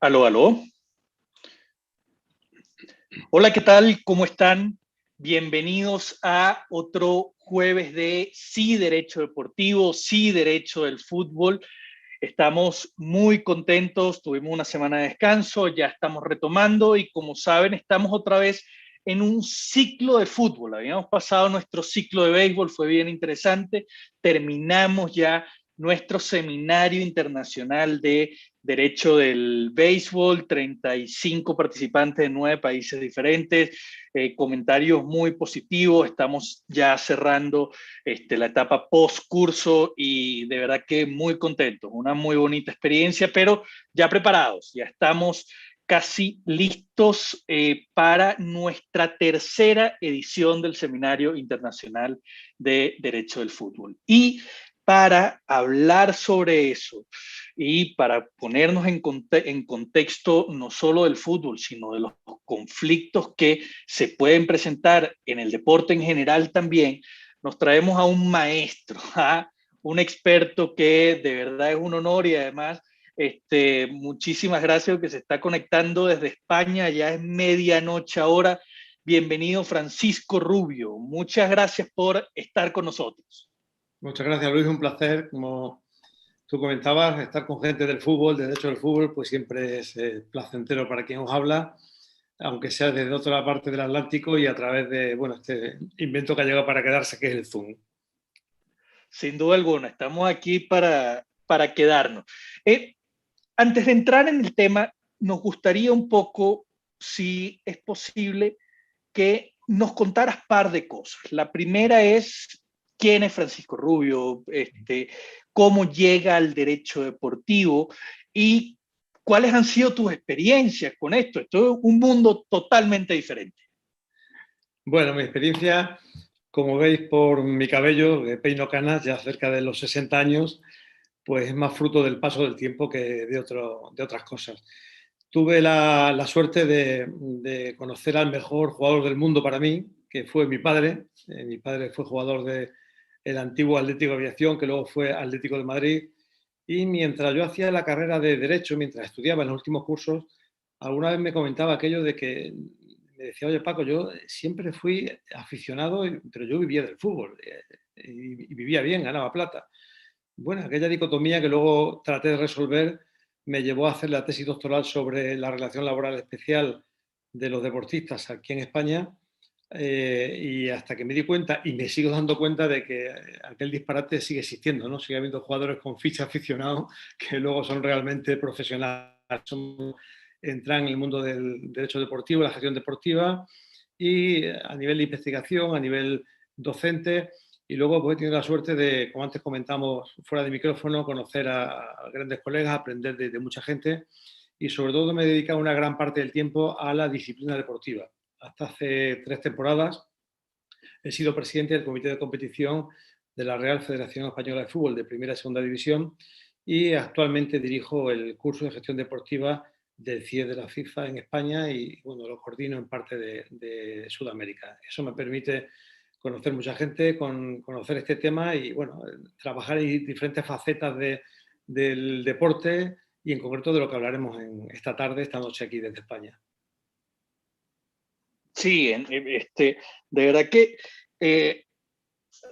Aló, aló. Hola, ¿qué tal? ¿Cómo están? Bienvenidos a otro jueves de Sí Derecho Deportivo, Sí Derecho del Fútbol. Estamos muy contentos, tuvimos una semana de descanso, ya estamos retomando y como saben, estamos otra vez en un ciclo de fútbol. Habíamos pasado nuestro ciclo de béisbol, fue bien interesante. Terminamos ya nuestro seminario internacional de Derecho del Béisbol, 35 participantes de 9 países diferentes, comentarios muy positivos, estamos ya cerrando la etapa post curso y de verdad que muy contentos, una muy bonita experiencia, pero ya preparados, ya estamos casi listos para nuestra tercera edición del Seminario Internacional de Derecho del Fútbol. Y para hablar sobre eso y para ponernos en contexto no solo del fútbol, sino de los conflictos que se pueden presentar en el deporte en general también, nos traemos a un maestro, a un experto que de verdad es un honor y además muchísimas gracias que se está conectando desde España, ya es medianoche ahora. Bienvenido Francisco Rubio, muchas gracias por estar con nosotros. Muchas gracias, Luis, un placer. Como tú comentabas, estar con gente del fútbol, de derecho del fútbol, pues siempre es placentero para quien os habla, aunque sea desde otra parte del Atlántico y a través de este invento que ha llegado para quedarse, que es el Zoom. Sin duda alguna, estamos aquí para quedarnos. Antes de entrar en el tema, nos gustaría un poco, si es posible, que nos contaras par de cosas. La primera es quién es Francisco Rubio, cómo llega al derecho deportivo y cuáles han sido tus experiencias con esto. Esto es un mundo totalmente diferente. Bueno, mi experiencia, como veis por mi cabello, que peino canas ya cerca de los 60 años, pues es más fruto del paso del tiempo que de otras cosas. Tuve la suerte de conocer al mejor jugador del mundo para mí, que fue mi padre. Mi padre fue jugador del antiguo Atlético de Aviación, que luego fue Atlético de Madrid. Y mientras yo hacía la carrera de Derecho, mientras estudiaba en los últimos cursos, alguna vez me comentaba aquello de que me decía, oye Paco, yo siempre fui aficionado, pero yo vivía del fútbol y vivía bien, ganaba plata. Bueno, aquella dicotomía que luego traté de resolver me llevó a hacer la tesis doctoral sobre la relación laboral especial de los deportistas aquí en España, y hasta que me di cuenta, y me sigo dando cuenta de que aquel disparate sigue existiendo, ¿no? Sigue habiendo jugadores con ficha aficionados que luego son realmente profesionales, entran en el mundo del derecho deportivo, la gestión deportiva, y a nivel de investigación, a nivel docente. Y luego pues, he tenido la suerte de, como antes comentamos fuera de micrófono, conocer a grandes colegas, aprender de mucha gente y sobre todo me he dedicado una gran parte del tiempo a la disciplina deportiva. Hasta hace 3 temporadas he sido presidente del comité de competición de la Real Federación Española de Fútbol de Primera y Segunda División y actualmente dirijo el curso de gestión deportiva del CIE de la FIFA en España y bueno, lo coordino en parte de Sudamérica. Eso me permite conocer mucha gente, conocer este tema y bueno, trabajar en diferentes facetas del deporte y en concreto de lo que hablaremos esta tarde, esta noche aquí desde España. Sí, de verdad que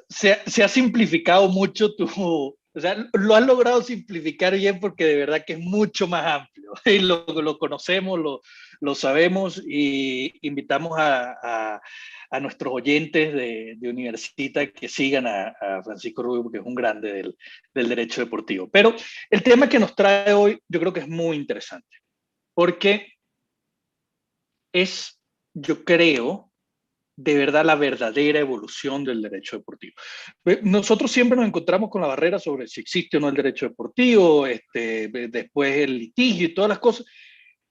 se ha simplificado mucho o sea, lo has logrado simplificar bien porque de verdad que es mucho más amplio y lo conocemos, lo sabemos y invitamos a nuestros oyentes de Universita que sigan a Francisco Rubio porque es un grande del derecho deportivo. Pero el tema que nos trae hoy yo creo que es muy interesante porque es, yo creo, de verdad la verdadera evolución del derecho deportivo. Nosotros siempre nos encontramos con la barrera sobre si existe o no el derecho deportivo, después el litigio y todas las cosas.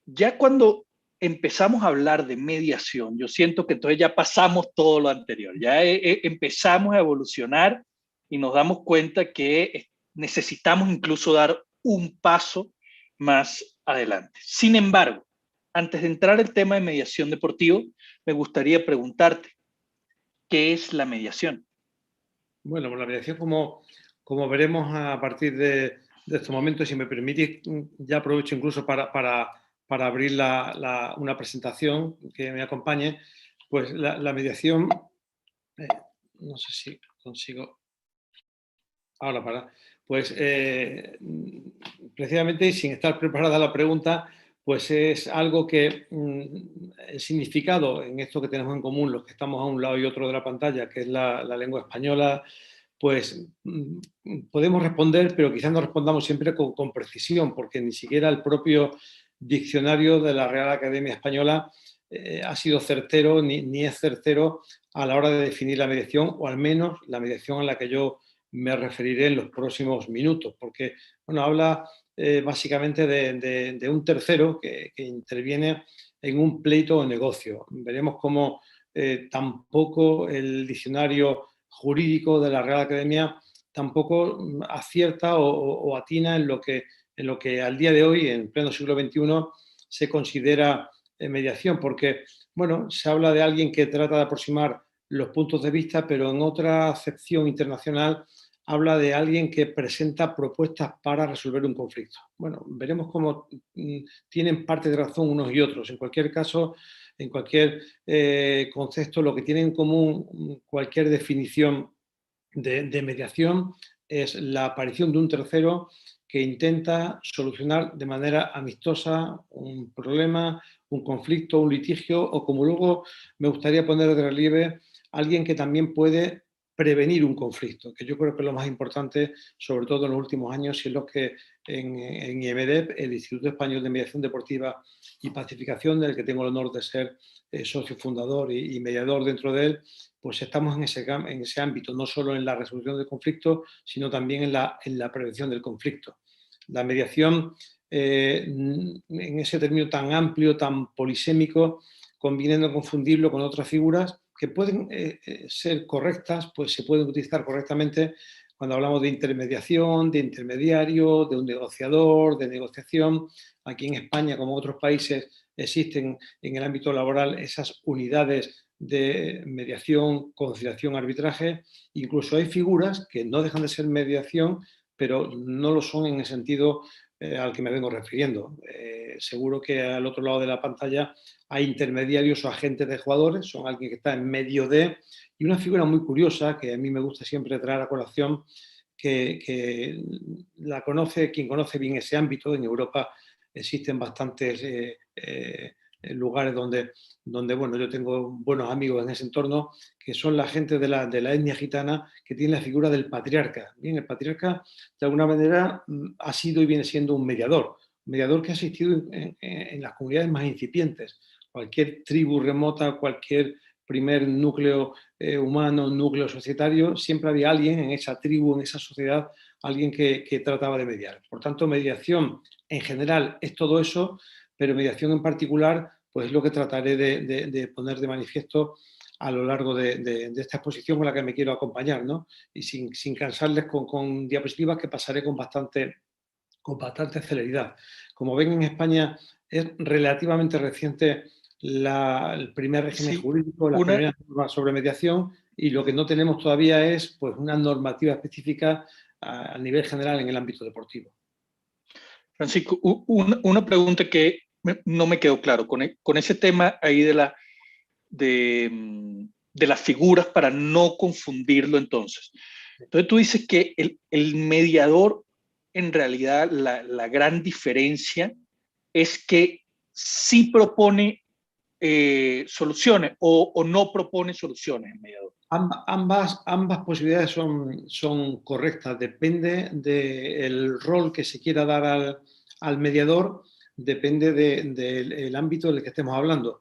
Ya cuando empezamos a hablar de mediación, yo siento que entonces ya pasamos todo lo anterior, ya empezamos a evolucionar y nos damos cuenta que necesitamos incluso dar un paso más adelante. Sin embargo, antes de entrar al tema de mediación deportivo, me gustaría preguntarte, ¿qué es la mediación? Bueno, pues la mediación, como veremos a partir de estos momentos, si me permitís, ya aprovecho incluso para para abrir una presentación que me acompañe, pues la mediación, no sé si consigo ahora para, pues precisamente y sin estar preparada la pregunta, pues es algo que el significado en esto que tenemos en común, los que estamos a un lado y otro de la pantalla, que es la lengua española, pues podemos responder, pero quizás no respondamos siempre con precisión, porque ni siquiera el propio diccionario de la Real Academia Española ha sido certero ni es certero a la hora de definir la mediación, o al menos la mediación a la que yo me referiré en los próximos minutos, porque bueno, habla básicamente de un tercero que interviene en un pleito o negocio. Veremos cómo tampoco el diccionario jurídico de la Real Academia tampoco acierta o atina en lo que al día de hoy, en pleno siglo XXI, se considera mediación, porque bueno, se habla de alguien que trata de aproximar los puntos de vista, pero en otra acepción internacional habla de alguien que presenta propuestas para resolver un conflicto. Bueno, veremos cómo tienen parte de razón unos y otros. En cualquier caso, en cualquier concepto, lo que tienen en común cualquier definición de mediación es la aparición de un tercero que intenta solucionar de manera amistosa un problema, un conflicto, un litigio, o como luego me gustaría poner de relieve, alguien que también puede prevenir un conflicto, que yo creo que es lo más importante, sobre todo en los últimos años, y es lo que en IMDEP, el Instituto Español de Mediación Deportiva y Pacificación, del que tengo el honor de ser socio fundador y mediador dentro de él, pues estamos en ese ámbito, no solo en la resolución del conflicto, sino también en la prevención del conflicto. La mediación, en ese término tan amplio, tan polisémico, conviene no confundirlo con otras figuras que pueden ser correctas, pues se pueden utilizar correctamente cuando hablamos de intermediación, de intermediario, de un negociador, de negociación. Aquí en España, como en otros países, existen en el ámbito laboral esas unidades de mediación, conciliación, arbitraje. Incluso hay figuras que no dejan de ser mediación, pero no lo son en el sentido al que me vengo refiriendo. Seguro que al otro lado de la pantalla hay intermediarios o agentes de jugadores, son alguien que está en medio de, y una figura muy curiosa que a mí me gusta siempre traer a colación, que la conoce, quien conoce bien ese ámbito. En Europa existen bastantes lugares donde bueno, yo tengo buenos amigos en ese entorno, que son la gente de la etnia gitana, que tiene la figura del patriarca. Bien, el patriarca, de alguna manera, ha sido y viene siendo un mediador que ha existido en las comunidades más incipientes. Cualquier tribu remota, cualquier primer núcleo humano, núcleo societario, siempre había alguien en esa tribu, en esa sociedad, alguien que trataba de mediar. Por tanto, mediación en general es todo eso, pero mediación en particular, pues es lo que trataré de poner de manifiesto a lo largo de esta exposición con la que me quiero acompañar, ¿no? Y sin cansarles con diapositivas que pasaré con bastante celeridad. Como ven, en España es relativamente reciente el primer régimen Sí, jurídico, las primeras normas sobre mediación, y lo que no tenemos todavía es pues, una normativa específica a nivel general en el ámbito deportivo. Francisco, una pregunta que no me quedó claro con ese tema ahí de las figuras para no confundirlo entonces. Entonces tú dices que el mediador, en realidad la gran diferencia es que sí propone soluciones o no propone soluciones el mediador. Ambas posibilidades son correctas, depende del rol que se quiera dar al mediador, depende del ámbito del que estemos hablando.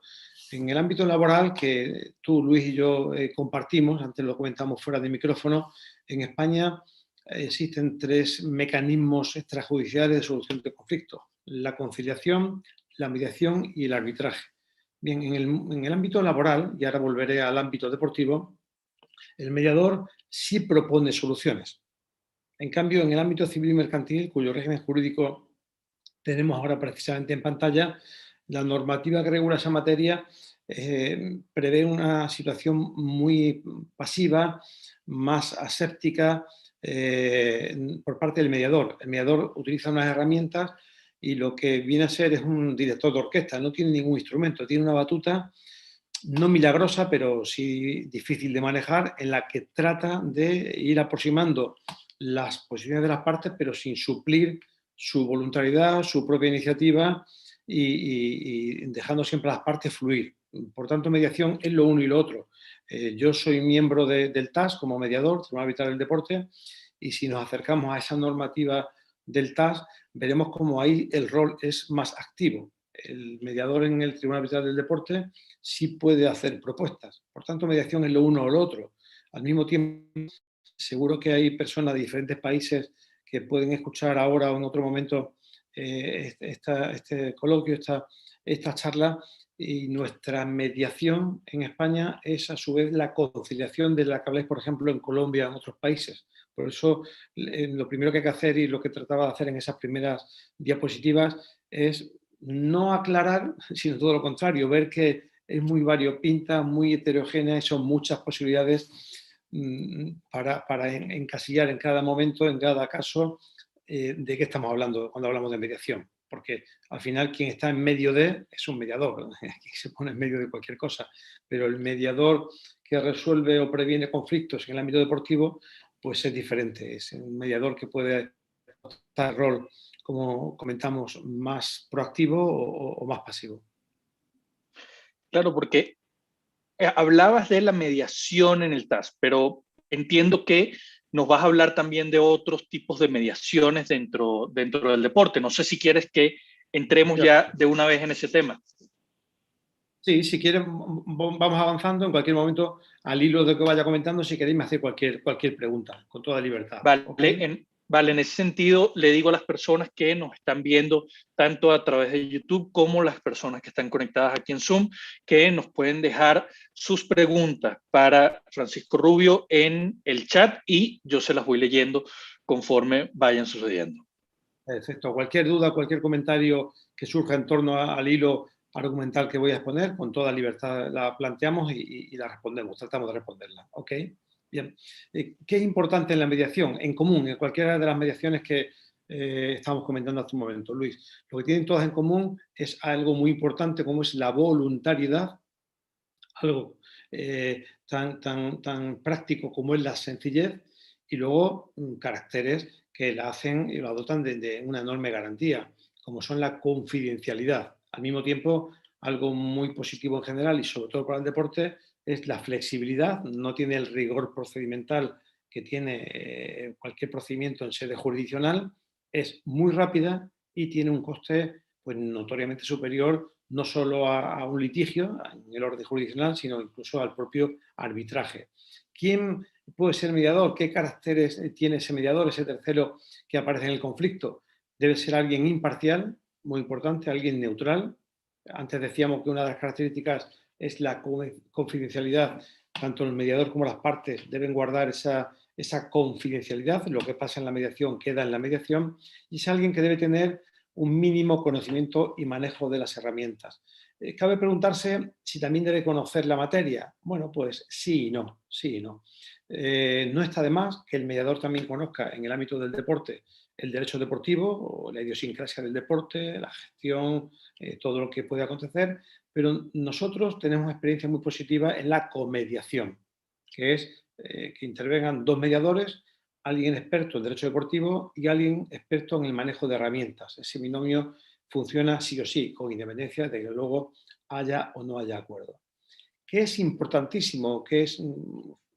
En el ámbito laboral, que tú, Luis y yo compartimos, antes lo comentamos fuera de micrófono, en España existen 3 mecanismos extrajudiciales de solución de conflictos: la conciliación, la mediación y el arbitraje. Bien, en el ámbito laboral, y ahora volveré al ámbito deportivo, el mediador sí propone soluciones. En cambio, en el ámbito civil y mercantil, cuyo régimen jurídico tenemos ahora precisamente en pantalla, la normativa que regula esa materia prevé una situación muy pasiva, más aséptica por parte del mediador. El mediador utiliza unas herramientas y lo que viene a ser es un director de orquesta, no tiene ningún instrumento, tiene una batuta no milagrosa, pero sí difícil de manejar, en la que trata de ir aproximando las posiciones de las partes, pero sin suplir su voluntariedad, su propia iniciativa y dejando siempre a las partes fluir. Por tanto, mediación es lo uno y lo otro. Yo soy miembro del TAS como mediador, Tribunal Arbitral del Deporte, y si nos acercamos a esa normativa del TAS, veremos cómo ahí el rol es más activo. El mediador en el Tribunal Arbitral del Deporte sí puede hacer propuestas. Por tanto, mediación es lo uno o lo otro. Al mismo tiempo, seguro que hay personas de diferentes países que pueden escuchar ahora o en otro momento este coloquio, esta charla, y nuestra mediación en España es a su vez la conciliación de la que habláis, por ejemplo, en Colombia o en otros países. Por eso, lo primero que hay que hacer y lo que trataba de hacer en esas primeras diapositivas es no aclarar, sino todo lo contrario, ver que es muy variopinta, muy heterogénea y son muchas posibilidades para encasillar en cada momento, en cada caso, de qué estamos hablando cuando hablamos de mediación. Porque al final quien está en medio de es un mediador, quien se pone en medio de cualquier cosa, pero el mediador que resuelve o previene conflictos en el ámbito deportivo, pues es diferente, es un mediador que puede adoptar el rol, como comentamos, más proactivo o más pasivo. Claro, porque hablabas de la mediación en el TAS, pero entiendo que nos vas a hablar también de otros tipos de mediaciones dentro del deporte. No sé si quieres que entremos ya de una vez en ese tema. Sí, si quieren, vamos avanzando en cualquier momento al hilo de que vaya comentando. Si queréis, me hacéis cualquier pregunta, con toda libertad. Vale, ¿Okay? en ese sentido, le digo a las personas que nos están viendo tanto a través de YouTube como las personas que están conectadas aquí en Zoom, que nos pueden dejar sus preguntas para Francisco Rubio en el chat y yo se las voy leyendo conforme vayan sucediendo. Perfecto. Cualquier duda, cualquier comentario que surja en torno al hilo argumental que voy a exponer, con toda libertad la planteamos y la respondemos, tratamos de responderla. ¿Ok? Bien. ¿Qué es importante en la mediación? En común, en cualquiera de las mediaciones que estamos comentando hace un momento, Luis. Lo que tienen todas en común es algo muy importante como es la voluntariedad, algo tan práctico como es la sencillez, y luego caracteres que la hacen y la dotan de una enorme garantía, como son la confidencialidad. Al mismo tiempo, algo muy positivo en general y sobre todo para el deporte es la flexibilidad, no tiene el rigor procedimental que tiene cualquier procedimiento en sede jurisdiccional, es muy rápida y tiene un coste pues, notoriamente superior no solo a un litigio en el orden jurisdiccional, sino incluso al propio arbitraje. ¿Quién puede ser mediador? ¿Qué caracteres tiene ese mediador, ese tercero que aparece en el conflicto? Debe ser alguien imparcial, muy importante, alguien neutral. Antes decíamos que una de las características es la confidencialidad. Tanto el mediador como las partes deben guardar esa confidencialidad. Lo que pasa en la mediación queda en la mediación. Y es alguien que debe tener un mínimo conocimiento y manejo de las herramientas. Cabe preguntarse si también debe conocer la materia. Bueno, pues sí y no, sí y no. No está de más que el mediador también conozca en el ámbito del deporte el derecho deportivo o la idiosincrasia del deporte, la gestión, todo lo que puede acontecer, pero nosotros tenemos experiencia muy positiva en la comediación, que es que intervengan dos mediadores, alguien experto en derecho deportivo y alguien experto en el manejo de herramientas. Ese binomio funciona sí o sí, con independencia de que luego haya o no haya acuerdo. ¿Qué es importantísimo? ¿Qué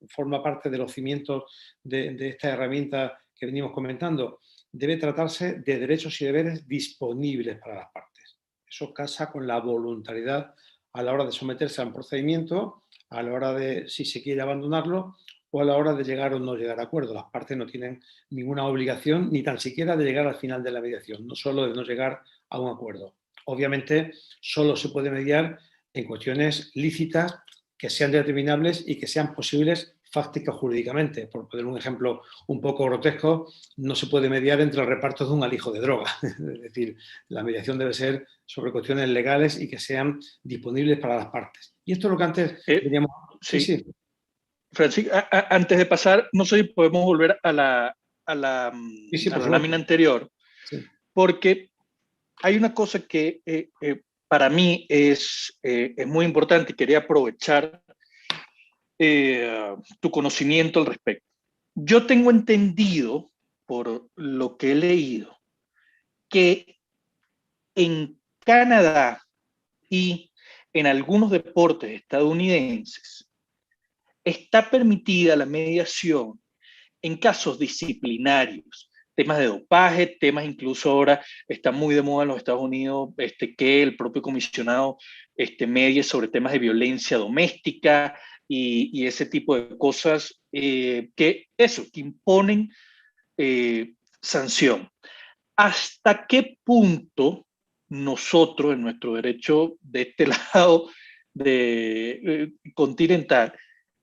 forma parte de los cimientos de esta herramienta que venimos comentando? Debe tratarse de derechos y deberes disponibles para las partes. Eso casa con la voluntariedad a la hora de someterse a un procedimiento, a la hora de si se quiere abandonarlo o a la hora de llegar o no llegar a acuerdo. Las partes no tienen ninguna obligación ni tan siquiera de llegar al final de la mediación, no solo de no llegar a un acuerdo. Obviamente, solo se puede mediar en cuestiones lícitas que sean determinables y que sean posibles fácticas jurídicamente. Por poner un ejemplo un poco grotesco, no se puede mediar entre el reparto de un alijo de droga. Es decir, la mediación debe ser sobre cuestiones legales y que sean disponibles para las partes. Y esto es lo que antes veníamos... Sí. Francisco, antes de pasar, no sé si podemos volver a la lámina anterior, sí. porque hay una cosa que para mí es muy importante y quería aprovechar tu conocimiento al respecto. Yo tengo entendido, por lo que he leído, que en Canadá y en algunos deportes estadounidenses está permitida la mediación en casos disciplinarios, temas de dopaje, temas incluso ahora está muy de moda en los Estados Unidos, que el propio comisionado medie sobre temas de violencia doméstica y ese tipo de cosas que imponen sanción. ¿Hasta qué punto nosotros, en nuestro derecho de este lado continental,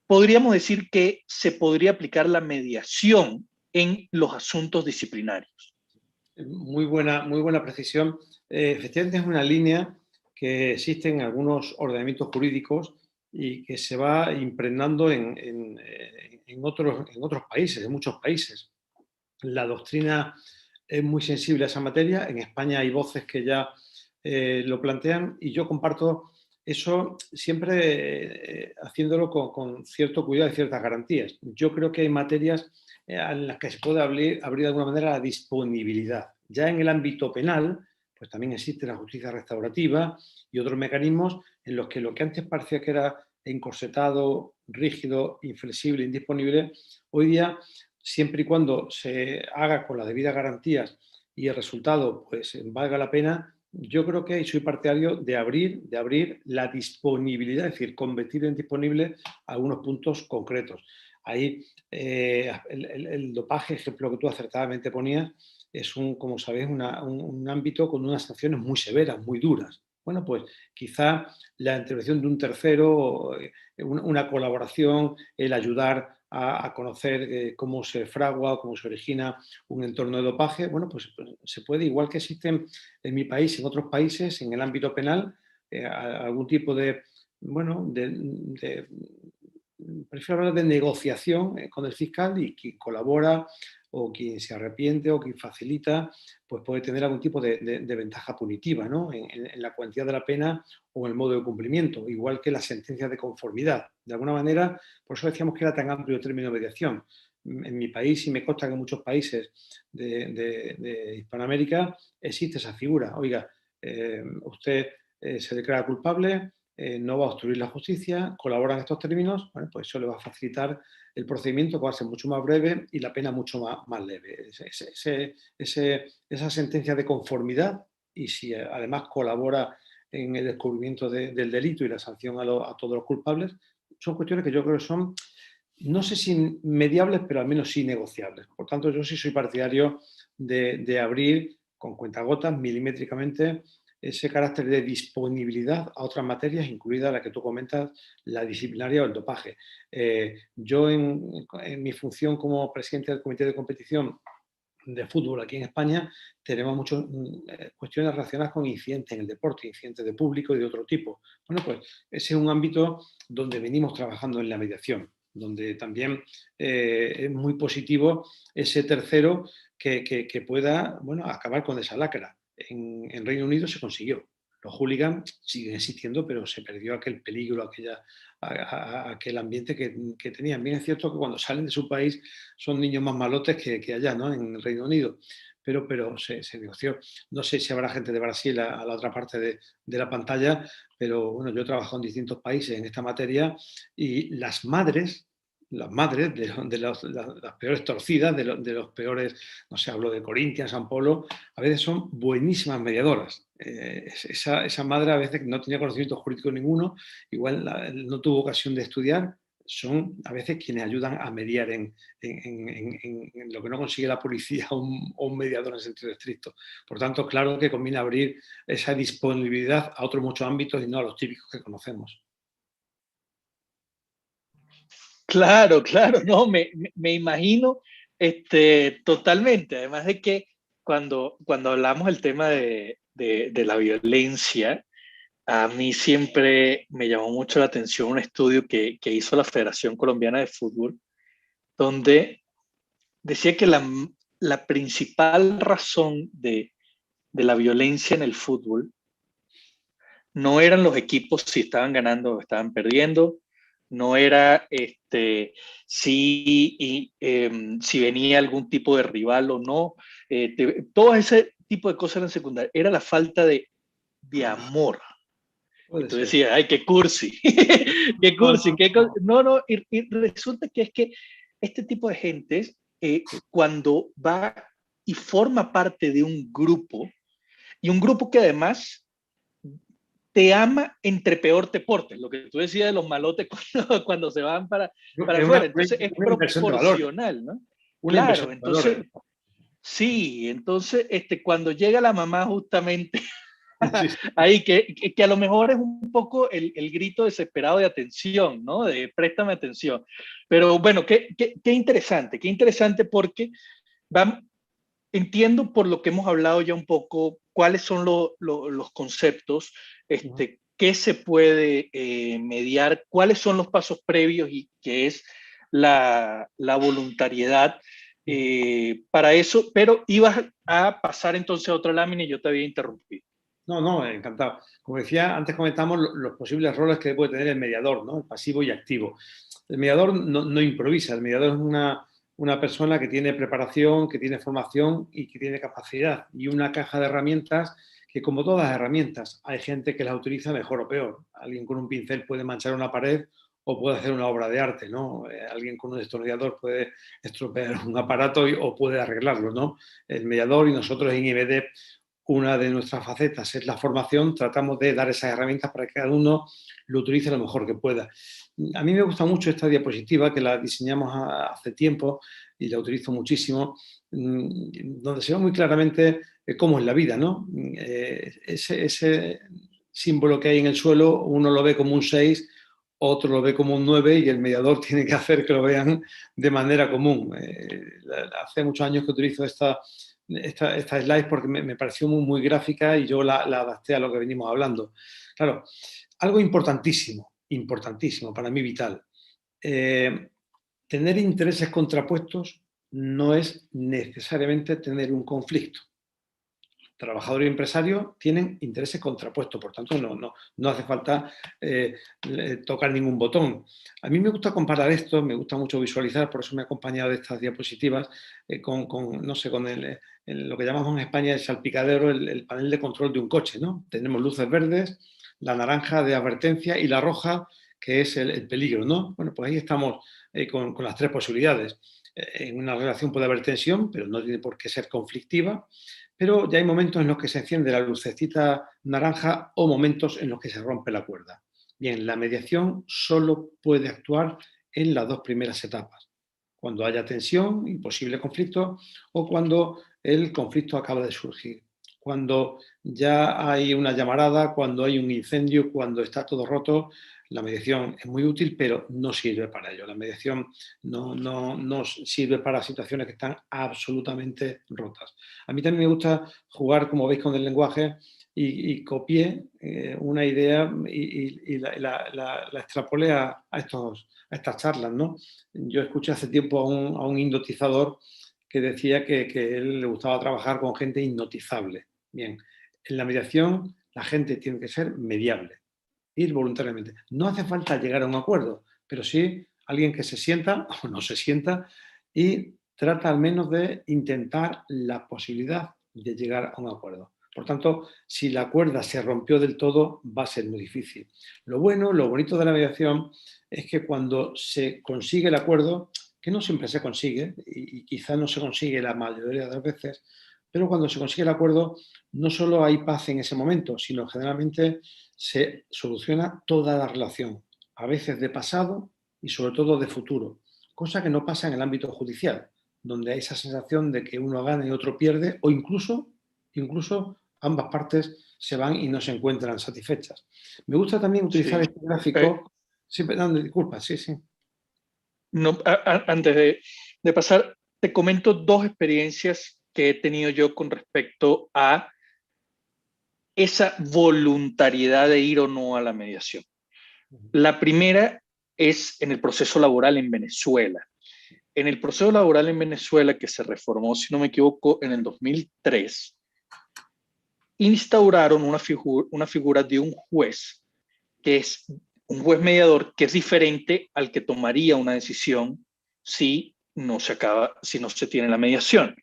podríamos decir que se podría aplicar la mediación en los asuntos disciplinarios? Muy buena precisión. Efectivamente es una línea que existe en algunos ordenamientos jurídicos y que se va impregnando en otros países, en muchos países. La doctrina es muy sensible a esa materia. En España hay voces que ya lo plantean y yo comparto eso siempre haciéndolo con cierto cuidado y ciertas garantías. Yo creo que hay materias en las que se puede abrir de alguna manera la disponibilidad. Ya en el ámbito penal, pues también existe la justicia restaurativa y otros mecanismos en los que lo que antes parecía que era encorsetado, rígido, inflexible, indisponible, hoy día, siempre y cuando se haga con las debidas garantías y el resultado pues valga la pena, yo creo que soy partidario de abrir la disponibilidad, es decir, convertir en disponible algunos puntos concretos. Ahí el dopaje, ejemplo que tú acertadamente ponías, es como sabéis, un ámbito con unas sanciones muy severas, muy duras. Bueno, pues quizá la intervención de un tercero, una colaboración, el ayudar a conocer cómo se fragua o cómo se origina un entorno de dopaje, bueno, pues se puede, igual que existen en mi país, en otros países, en el ámbito penal, algún tipo de, bueno, prefiero hablar de negociación con el fiscal y quien colabora o quien se arrepiente o quien facilita, pues puede tener algún tipo de ventaja punitiva, ¿no? En la cuantía de la pena o en el modo de cumplimiento, igual que las sentencias de conformidad. De alguna manera, por eso decíamos que era tan amplio el término mediación. En mi país, y me consta que en muchos países de Hispanoamérica, existe esa figura. Oiga, usted se declara culpable, no va a obstruir la justicia, colabora en estos términos, bueno, pues eso le va a facilitar el procedimiento, que va a ser mucho más breve y la pena mucho más leve. Esa sentencia de conformidad, y si además colabora en el descubrimiento del delito y la sanción a todos los culpables, son cuestiones que yo creo que son, no sé si mediables, pero al menos sí negociables. Por tanto, yo sí soy partidario de abrir con cuentagotas, milimétricamente, ese carácter de disponibilidad a otras materias, incluida la que tú comentas, la disciplinaria o el dopaje. Yo en mi función como presidente del comité de competición de fútbol aquí en España, tenemos muchas cuestiones relacionadas con incidentes en el deporte, incidentes de público y de otro tipo. Bueno, pues ese es un ámbito donde venimos trabajando en la mediación, donde también es muy positivo ese tercero que pueda, bueno, acabar con esa lacra. En Reino Unido se consiguió. Los hooligans siguen existiendo, pero se perdió aquel peligro, aquel ambiente que tenían. Bien es cierto que cuando salen de su país son niños más malotes que allá, ¿no? En el Reino Unido. Pero se negoció. No sé si habrá gente de Brasil a la otra parte de la pantalla, pero bueno, yo he trabajado en distintos países en esta materia y las madres las peores torcidas, de los peores, no sé, hablo de Corinthians, San Polo, a veces son buenísimas mediadoras. Esa madre a veces no tenía conocimiento jurídico ninguno, igual no tuvo ocasión de estudiar, son a veces quienes ayudan a mediar en lo que no consigue la policía o un mediador en sentido estricto. Por tanto, claro que conviene abrir esa disponibilidad a otros muchos ámbitos y no a los típicos que conocemos. Claro, claro, no, me imagino totalmente. Además de que cuando hablamos del tema de la violencia, a mí siempre me llamó mucho la atención un estudio que hizo la Federación Colombiana de Fútbol, donde decía que la principal razón de la violencia en el fútbol no eran los equipos si estaban ganando o estaban perdiendo, no era si venía algún tipo de rival o no, todo ese tipo de cosas eran secundarias, era la falta de amor. Y Puede tú ser. decías, ay, qué cursi, qué No, cursi, no, no. no, y resulta que es que este tipo de gente, cuando va y forma parte de un grupo, y un grupo que además te ama entre peor te portes, lo que tú decías de los malotes cuando se van para Es afuera, entonces es una inversión de valor. proporcional, ¿no? Una inversión Claro, de valor. entonces, sí, entonces cuando llega la mamá justamente Sí, sí. ahí, que a lo mejor es un poco el grito desesperado de atención, ¿no? De préstame atención. Pero bueno, qué interesante porque van, entiendo por lo que hemos hablado ya un poco cuáles son los conceptos, qué se puede mediar, cuáles son los pasos previos y qué es la voluntariedad para eso, pero ibas a pasar entonces a otra lámina y yo te había interrumpido. No, no, encantado. Como decía, antes comentamos los posibles roles que puede tener el mediador, ¿no? El pasivo y activo. El mediador no improvisa, el mediador es una persona que tiene preparación, que tiene formación y que tiene capacidad y una caja de herramientas que, como todas las herramientas, hay gente que las utiliza mejor o peor. Alguien con un pincel puede manchar una pared o puede hacer una obra de arte, ¿no? Alguien con un destornillador puede estropear un aparato o puede arreglarlo, ¿no? El mediador y nosotros en IBD, una de nuestras facetas es la formación, tratamos de dar esas herramientas para que cada uno lo utilice lo mejor que pueda. A mí me gusta mucho esta diapositiva, que la diseñamos hace tiempo y la utilizo muchísimo, donde se ve muy claramente cómo es la vida, ¿no? Ese símbolo que hay en el suelo, uno lo ve como un 6, otro lo ve como un 9 y el mediador tiene que hacer que lo vean de manera común. Hace muchos años que utilizo esta slide porque me pareció muy gráfica y yo la adapté a lo que venimos hablando. Claro, algo importantísimo, para mí vital. Tener intereses contrapuestos no es necesariamente tener un conflicto. Trabajador y empresario tienen intereses contrapuestos, por tanto no hace falta tocar ningún botón. A mí me gusta comparar esto, me gusta mucho visualizar, por eso me he acompañado de estas diapositivas con lo que llamamos en España el salpicadero, el panel de control de un coche, ¿no? Tenemos luces verdes, la naranja de advertencia y la roja que es el peligro, ¿no? Bueno, pues ahí estamos con las tres posibilidades. En una relación puede haber tensión, pero no tiene por qué ser conflictiva. Pero ya hay momentos en los que se enciende la lucecita naranja o momentos en los que se rompe la cuerda. Bien, la mediación solo puede actuar en las dos primeras etapas, cuando haya tensión y posible conflicto o cuando el conflicto acaba de surgir, cuando ya hay una llamarada, cuando hay un incendio, cuando está todo roto. La mediación es muy útil, pero no sirve para ello. La mediación no sirve para situaciones que están absolutamente rotas. A mí también me gusta jugar, como veis, con el lenguaje y copié una idea y la extrapolé a estas charlas, ¿no? Yo escuché hace tiempo a un hipnotizador que decía que él le gustaba trabajar con gente hipnotizable. Bien, en la mediación la gente tiene que ser mediable, ir voluntariamente. No hace falta llegar a un acuerdo, pero sí alguien que se sienta o no se sienta y trata al menos de intentar la posibilidad de llegar a un acuerdo. Por tanto, si la cuerda se rompió del todo, va a ser muy difícil. Lo bueno, lo bonito de la mediación es que cuando se consigue el acuerdo, que no siempre se consigue y quizá no se consigue la mayoría de las veces, pero cuando se consigue el acuerdo, no solo hay paz en ese momento, sino generalmente se soluciona toda la relación, a veces de pasado y sobre todo de futuro, cosa que no pasa en el ámbito judicial, donde hay esa sensación de que uno gana y otro pierde, o incluso ambas partes se van y no se encuentran satisfechas. Me gusta también utilizar Sí. este gráfico. Sí, perdón, disculpa, sí, sí. No, antes de pasar, te comento dos experiencias que he tenido yo con respecto a esa voluntariedad de ir o no a la mediación. La primera es en el proceso laboral en Venezuela. En el proceso laboral en Venezuela, que se reformó, si no me equivoco, en el 2003, instauraron una figura de un juez, que es un juez mediador, que es diferente al que tomaría una decisión si no se tiene la mediación.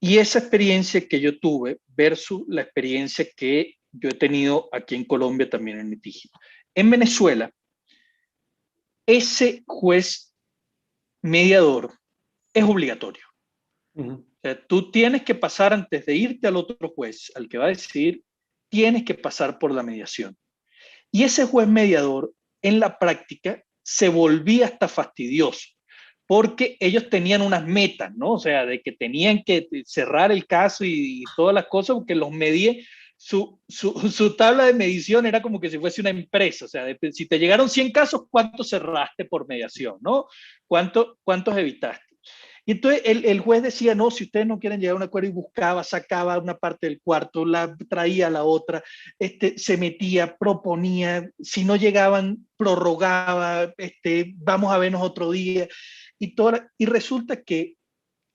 Y esa experiencia que yo tuve versus la experiencia que yo he tenido aquí en Colombia también en litigio. En Venezuela, ese juez mediador es obligatorio. O sea, tú tienes que pasar antes de irte al otro juez, al que va a decidir, tienes que pasar por la mediación. Y ese juez mediador, en la práctica, se volvía hasta fastidioso, porque ellos tenían unas metas, ¿no? O sea, de que tenían que cerrar el caso y todas las cosas, porque los medía, su tabla de medición era como que si fuese una empresa, o sea, si te llegaron 100 casos, ¿cuántos cerraste por mediación, no? ¿Cuántos evitaste? Y entonces el juez decía, no, si ustedes no quieren llegar a un acuerdo, y buscaba, sacaba una parte del cuarto, la traía a la otra, se metía, proponía, si no llegaban, prorrogaba, vamos a vernos otro día. Y resulta que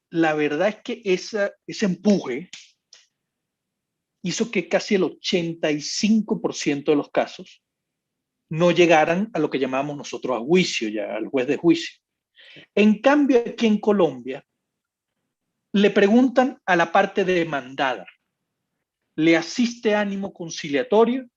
la verdad es que ese empuje hizo que casi el 85% de los casos no llegaran a lo que llamamos nosotros a juicio, ya al juez de juicio. En cambio, aquí en Colombia, le preguntan a la parte demandada, ¿le asiste ánimo conciliatorio?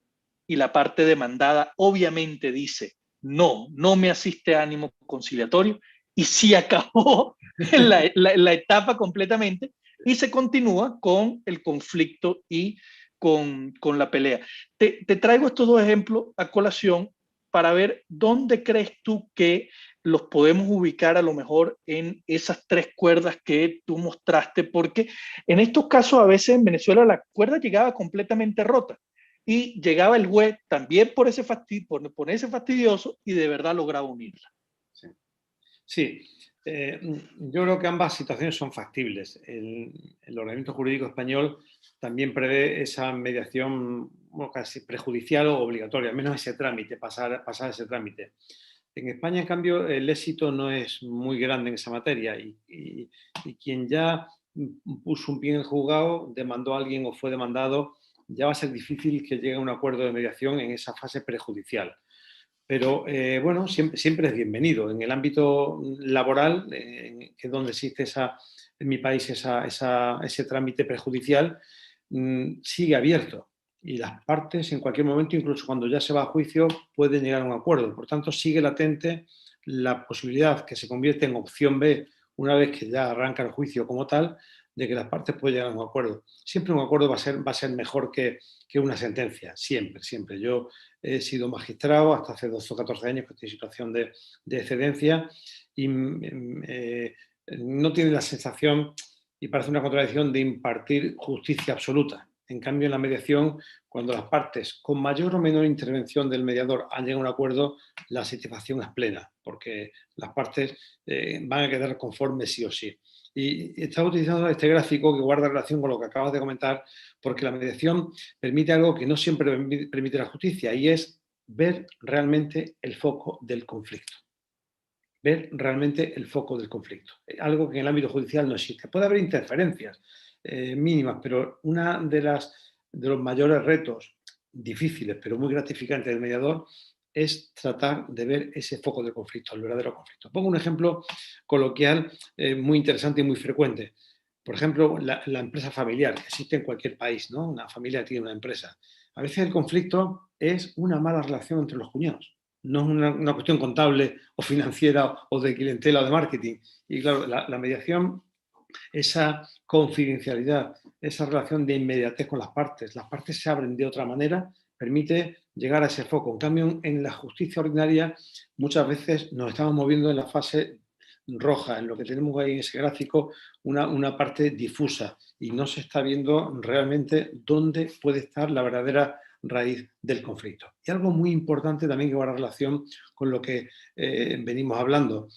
Y la parte demandada obviamente dice, no, no me asiste ánimo conciliatorio, y sí acabó la etapa completamente, y se continúa con el conflicto y con la pelea. Te traigo estos dos ejemplos a colación para ver dónde crees tú que los podemos ubicar a lo mejor en esas tres cuerdas que tú mostraste, porque en estos casos a veces en Venezuela la cuerda llegaba completamente rota y llegaba el juez también por ese fastidioso y de verdad lograba unirla. Sí, sí. Yo creo que ambas situaciones son factibles. El ordenamiento jurídico español también prevé esa mediación, bueno, casi prejudicial o obligatoria, al menos ese trámite, pasar ese trámite. En España, en cambio, el éxito no es muy grande en esa materia y quien ya puso un pie en el juzgado, demandó a alguien o fue demandado, ya va a ser difícil que llegue a un acuerdo de mediación en esa fase prejudicial. Pero bueno, siempre es bienvenido. En el ámbito laboral, que es donde existe en mi país ese trámite prejudicial, sigue abierto. Y las partes, en cualquier momento, incluso cuando ya se va a juicio, pueden llegar a un acuerdo. Por tanto, sigue latente la posibilidad que se convierte en opción B una vez que ya arranca el juicio como tal, de que las partes pueden llegar a un acuerdo. Siempre un acuerdo va a ser mejor que una sentencia, siempre, siempre. Yo he sido magistrado hasta hace 12 o 14 años que estoy en situación de excedencia y no tiene la sensación, y parece una contradicción, de impartir justicia absoluta. En cambio, en la mediación, cuando las partes, con mayor o menor intervención del mediador, han llegado a un acuerdo, la satisfacción es plena, porque las partes van a quedar conformes sí o sí. Y estaba utilizando este gráfico que guarda relación con lo que acabas de comentar, porque la mediación permite algo que no siempre permite la justicia, y es ver realmente el foco del conflicto. Ver realmente el foco del conflicto. Algo que en el ámbito judicial no existe. Puede haber interferencias mínimas, pero una de los mayores retos difíciles, pero muy gratificantes del mediador, es tratar de ver ese foco del conflicto, el verdadero conflicto. Pongo un ejemplo coloquial muy interesante y muy frecuente. Por ejemplo, la empresa familiar, que existe en cualquier país, ¿no? Una familia tiene una empresa. A veces el conflicto es una mala relación entre los cuñados. No es una cuestión contable o financiera o de clientela o de marketing. Y claro, la mediación, esa confidencialidad, esa relación de inmediatez con las partes se abren de otra manera, permite llegar a ese foco. En cambio, en la justicia ordinaria muchas veces nos estamos moviendo en la fase roja, en lo que tenemos ahí en ese gráfico, una parte difusa, y no se está viendo realmente dónde puede estar la verdadera raíz del conflicto. Y algo muy importante también que guarda relación con lo que venimos hablando.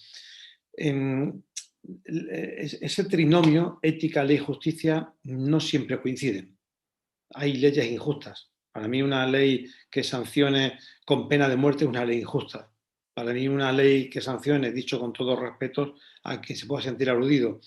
Ese trinomio ética, ley, justicia no siempre coinciden. Hay leyes injustas. Para mí una ley que sancione con pena de muerte es una ley injusta. Para mí una ley que sancione, dicho con todo respeto a quien se pueda sentir aludido,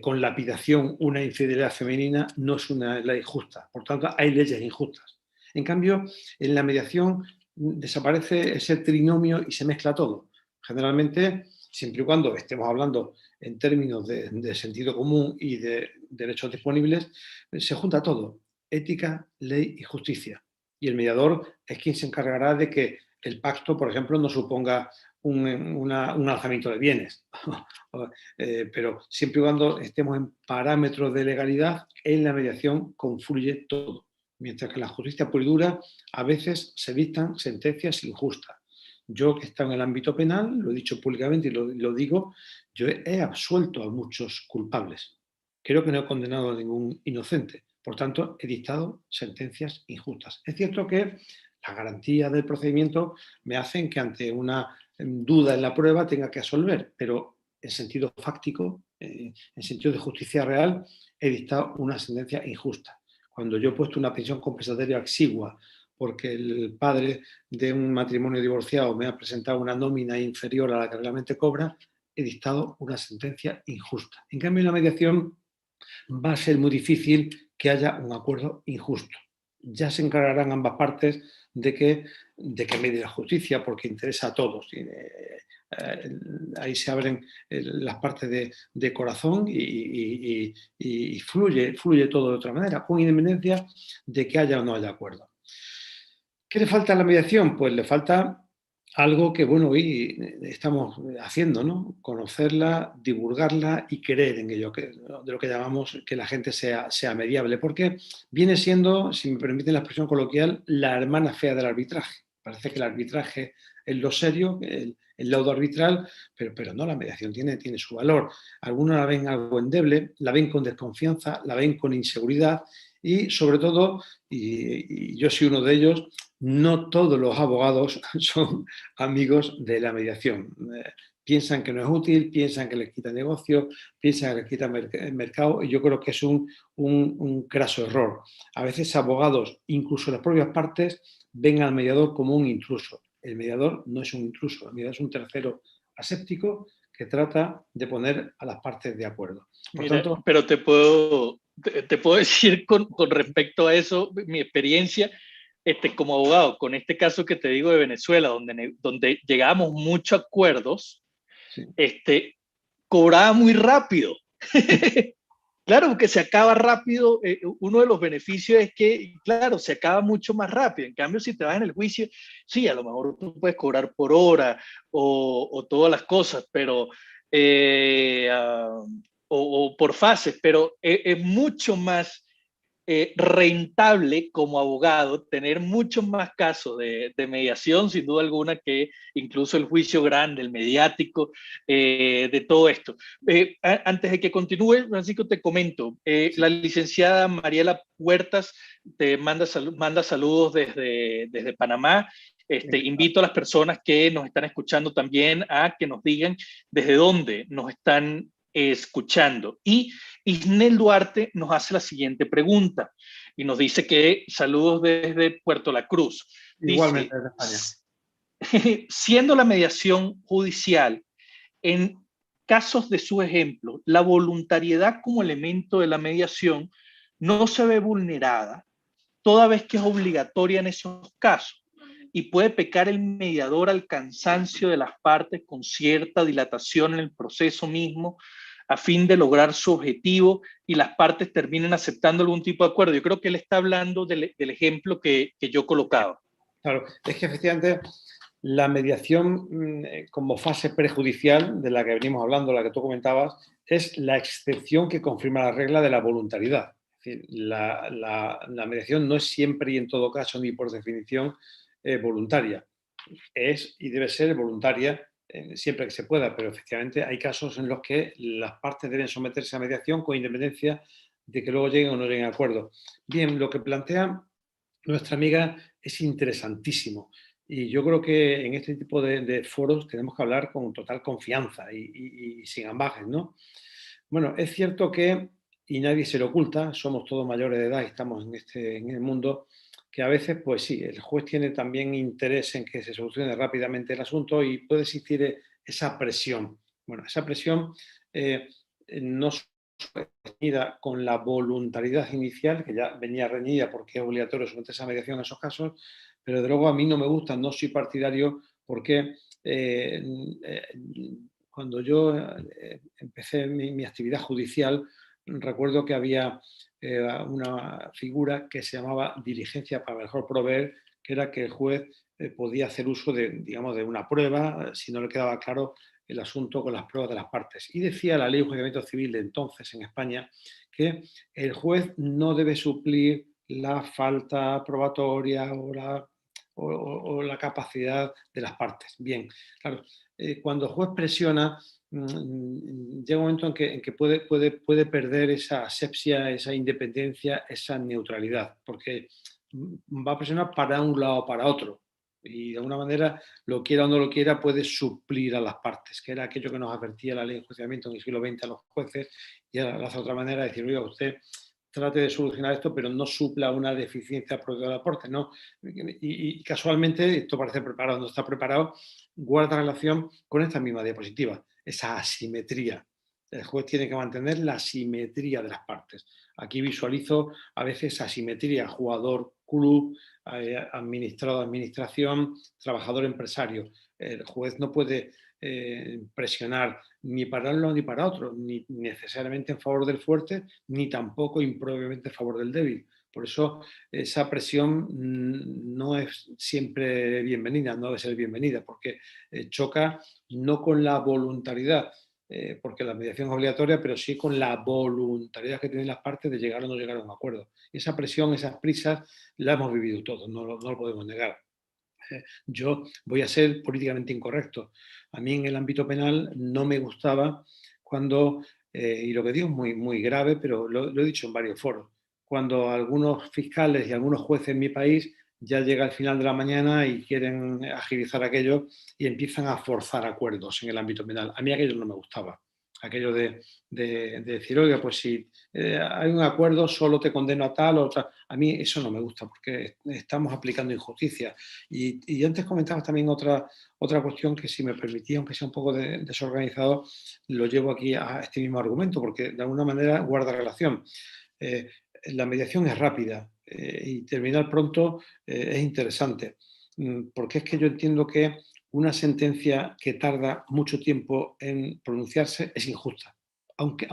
con lapidación una infidelidad femenina, no es una ley justa. Por tanto, hay leyes injustas. En cambio, en la mediación desaparece ese trinomio y se mezcla todo. Generalmente, siempre y cuando estemos hablando en términos de sentido común y de derechos disponibles, se junta todo: ética, ley y justicia. Y el mediador es quien se encargará de que el pacto, por ejemplo, no suponga un alzamiento de bienes. Pero siempre y cuando estemos en parámetros de legalidad, en la mediación confluye todo. Mientras que en la justicia pura y dura a veces se dictan sentencias injustas. Yo, que he estado en el ámbito penal, lo he dicho públicamente y lo digo, yo he absuelto a muchos culpables. Creo que no he condenado a ningún inocente. Por tanto, he dictado sentencias injustas. Es cierto que las garantías del procedimiento me hacen que ante una duda en la prueba tenga que absolver, pero en sentido fáctico, en sentido de justicia real, he dictado una sentencia injusta. Cuando yo he puesto una pensión compensatoria exigua porque el padre de un matrimonio divorciado me ha presentado una nómina inferior a la que realmente cobra, he dictado una sentencia injusta. En cambio, en la mediación va a ser muy difícil que haya un acuerdo injusto. Ya se encargarán ambas partes de que medie la justicia, porque interesa a todos. Ahí se abren las partes de corazón y fluye todo de otra manera, con independencia de que haya o no haya acuerdo. ¿Qué le falta a la mediación? Pues le falta algo que, bueno, hoy estamos haciendo, ¿no? Conocerla, divulgarla y creer en ello, de lo que llamamos que la gente sea mediable, porque viene siendo, si me permiten la expresión coloquial, la hermana fea del arbitraje. Parece que el arbitraje es lo serio, el laudo arbitral, pero no, la mediación tiene su valor. Algunos la ven algo endeble, la ven con desconfianza, la ven con inseguridad y, sobre todo, y yo soy uno de ellos, no todos los abogados son amigos de la mediación. Piensan que no es útil, piensan que les quita negocio, piensan que les quita mercado, y yo creo que es un craso error. A veces abogados, incluso las propias partes, ven al mediador como un intruso. El mediador no es un intruso, el mediador es un tercero aséptico que trata de poner a las partes de acuerdo. Por Mira, tanto, pero te puedo decir con respecto a eso, mi experiencia como abogado, con este caso que te digo de Venezuela, donde llegamos muchos acuerdos, sí. cobraba muy rápido. Claro, que se acaba rápido. Uno de los beneficios es que, claro, se acaba mucho más rápido. En cambio, si te vas en el juicio, sí, a lo mejor tú puedes cobrar por hora o todas las cosas, pero o por fases, pero es mucho más rentable como abogado tener muchos más casos de mediación, sin duda alguna, que incluso el juicio grande, el mediático, de todo esto. Antes de que continúe, Francisco, te comento, Sí. la licenciada Mariela Huertas te manda saludos desde Panamá. Invito a las personas que nos están escuchando también a que nos digan desde dónde nos están escuchando. Y Isnel Duarte nos hace la siguiente pregunta y nos dice que saludos desde Puerto La Cruz. Igualmente Dice, desde España. siendo la mediación judicial, en casos de su ejemplo, la voluntariedad como elemento de la mediación no se ve vulnerada, toda vez que es obligatoria en esos casos y puede pecar el mediador al cansancio de las partes con cierta dilatación en el proceso mismo a fin de lograr su objetivo y las partes terminen aceptando algún tipo de acuerdo. Yo creo que él está hablando del ejemplo que yo colocaba. Claro, es que efectivamente la mediación como fase prejudicial de la que venimos hablando, la que tú comentabas, es la excepción que confirma la regla de la voluntariedad. Es decir, la mediación no es siempre y en todo caso ni por definición voluntaria. Es y debe ser voluntaria siempre que se pueda, pero efectivamente hay casos en los que las partes deben someterse a mediación con independencia de que luego lleguen o no lleguen a acuerdo. Bien, lo que plantea nuestra amiga es interesantísimo. Y yo creo que en este tipo de foros tenemos que hablar con total confianza y sin ambajes, ¿no? Bueno, es cierto que, y nadie se lo oculta, somos todos mayores de edad y estamos en el mundo, que a veces, pues sí, el juez tiene también interés en que se solucione rápidamente el asunto y puede existir esa presión. Bueno, esa presión no reñida con la voluntariedad inicial, que ya venía reñida porque es obligatorio someterse a mediación en esos casos, pero de luego a mí no me gusta, no soy partidario porque eh, eh, cuando yo empecé mi actividad judicial, recuerdo que había una figura que se llamaba diligencia para mejor proveer, que era que el juez podía hacer uso de, digamos, de una prueba si no le quedaba claro el asunto con las pruebas de las partes. Y decía la ley de enjuiciamiento civil de entonces en España que el juez no debe suplir la falta probatoria o la capacidad de las partes. Bien, claro, cuando el juez presiona, llega un momento en que puede perder esa asepsia, esa independencia, esa neutralidad, porque va a presionar para un lado o para otro. Y de alguna manera, lo quiera o no lo quiera, puede suplir a las partes, que era aquello que nos advertía la ley de enjuiciamiento en el siglo XX a los jueces, y ahora la otra manera de decir, oiga, usted trate de solucionar esto, pero no supla una deficiencia propia del aporte, ¿no? Y casualmente, esto parece preparado, no está preparado, guarda relación con esta misma diapositiva, esa asimetría. El juez tiene que mantener la simetría de las partes. Aquí visualizo a veces asimetría, jugador-club, administrador-administración, trabajador-empresario. El juez no puede presionar ni para uno ni para otro, ni necesariamente en favor del fuerte, ni tampoco impropiamente en favor del débil. Por eso esa presión no es siempre bienvenida, no debe ser bienvenida, porque choca no con la voluntariedad, porque la mediación es obligatoria, pero sí con la voluntariedad que tienen las partes de llegar o no llegar a un acuerdo. Esa presión, esas prisas, la hemos vivido todos, no lo podemos negar. Yo voy a ser políticamente incorrecto. A mí en el ámbito penal no me gustaba cuando, y lo que digo es muy grave, pero lo he dicho en varios foros, cuando algunos fiscales y algunos jueces en mi país ya llega al final de la mañana y quieren agilizar aquello y empiezan a forzar acuerdos en el ámbito penal. A mí aquello no me gustaba. Aquello de decir, oiga, pues si hay un acuerdo, solo te condeno a tal o otra. A mí eso no me gusta porque estamos aplicando injusticia. Y antes comentabas también otra cuestión que, si me permitía, aunque sea un poco desorganizado, lo llevo aquí a este mismo argumento, porque de alguna manera guarda relación. Eh, la mediación es rápida y terminar pronto es interesante, porque es que yo entiendo que una sentencia que tarda mucho tiempo en pronunciarse es injusta. Aunque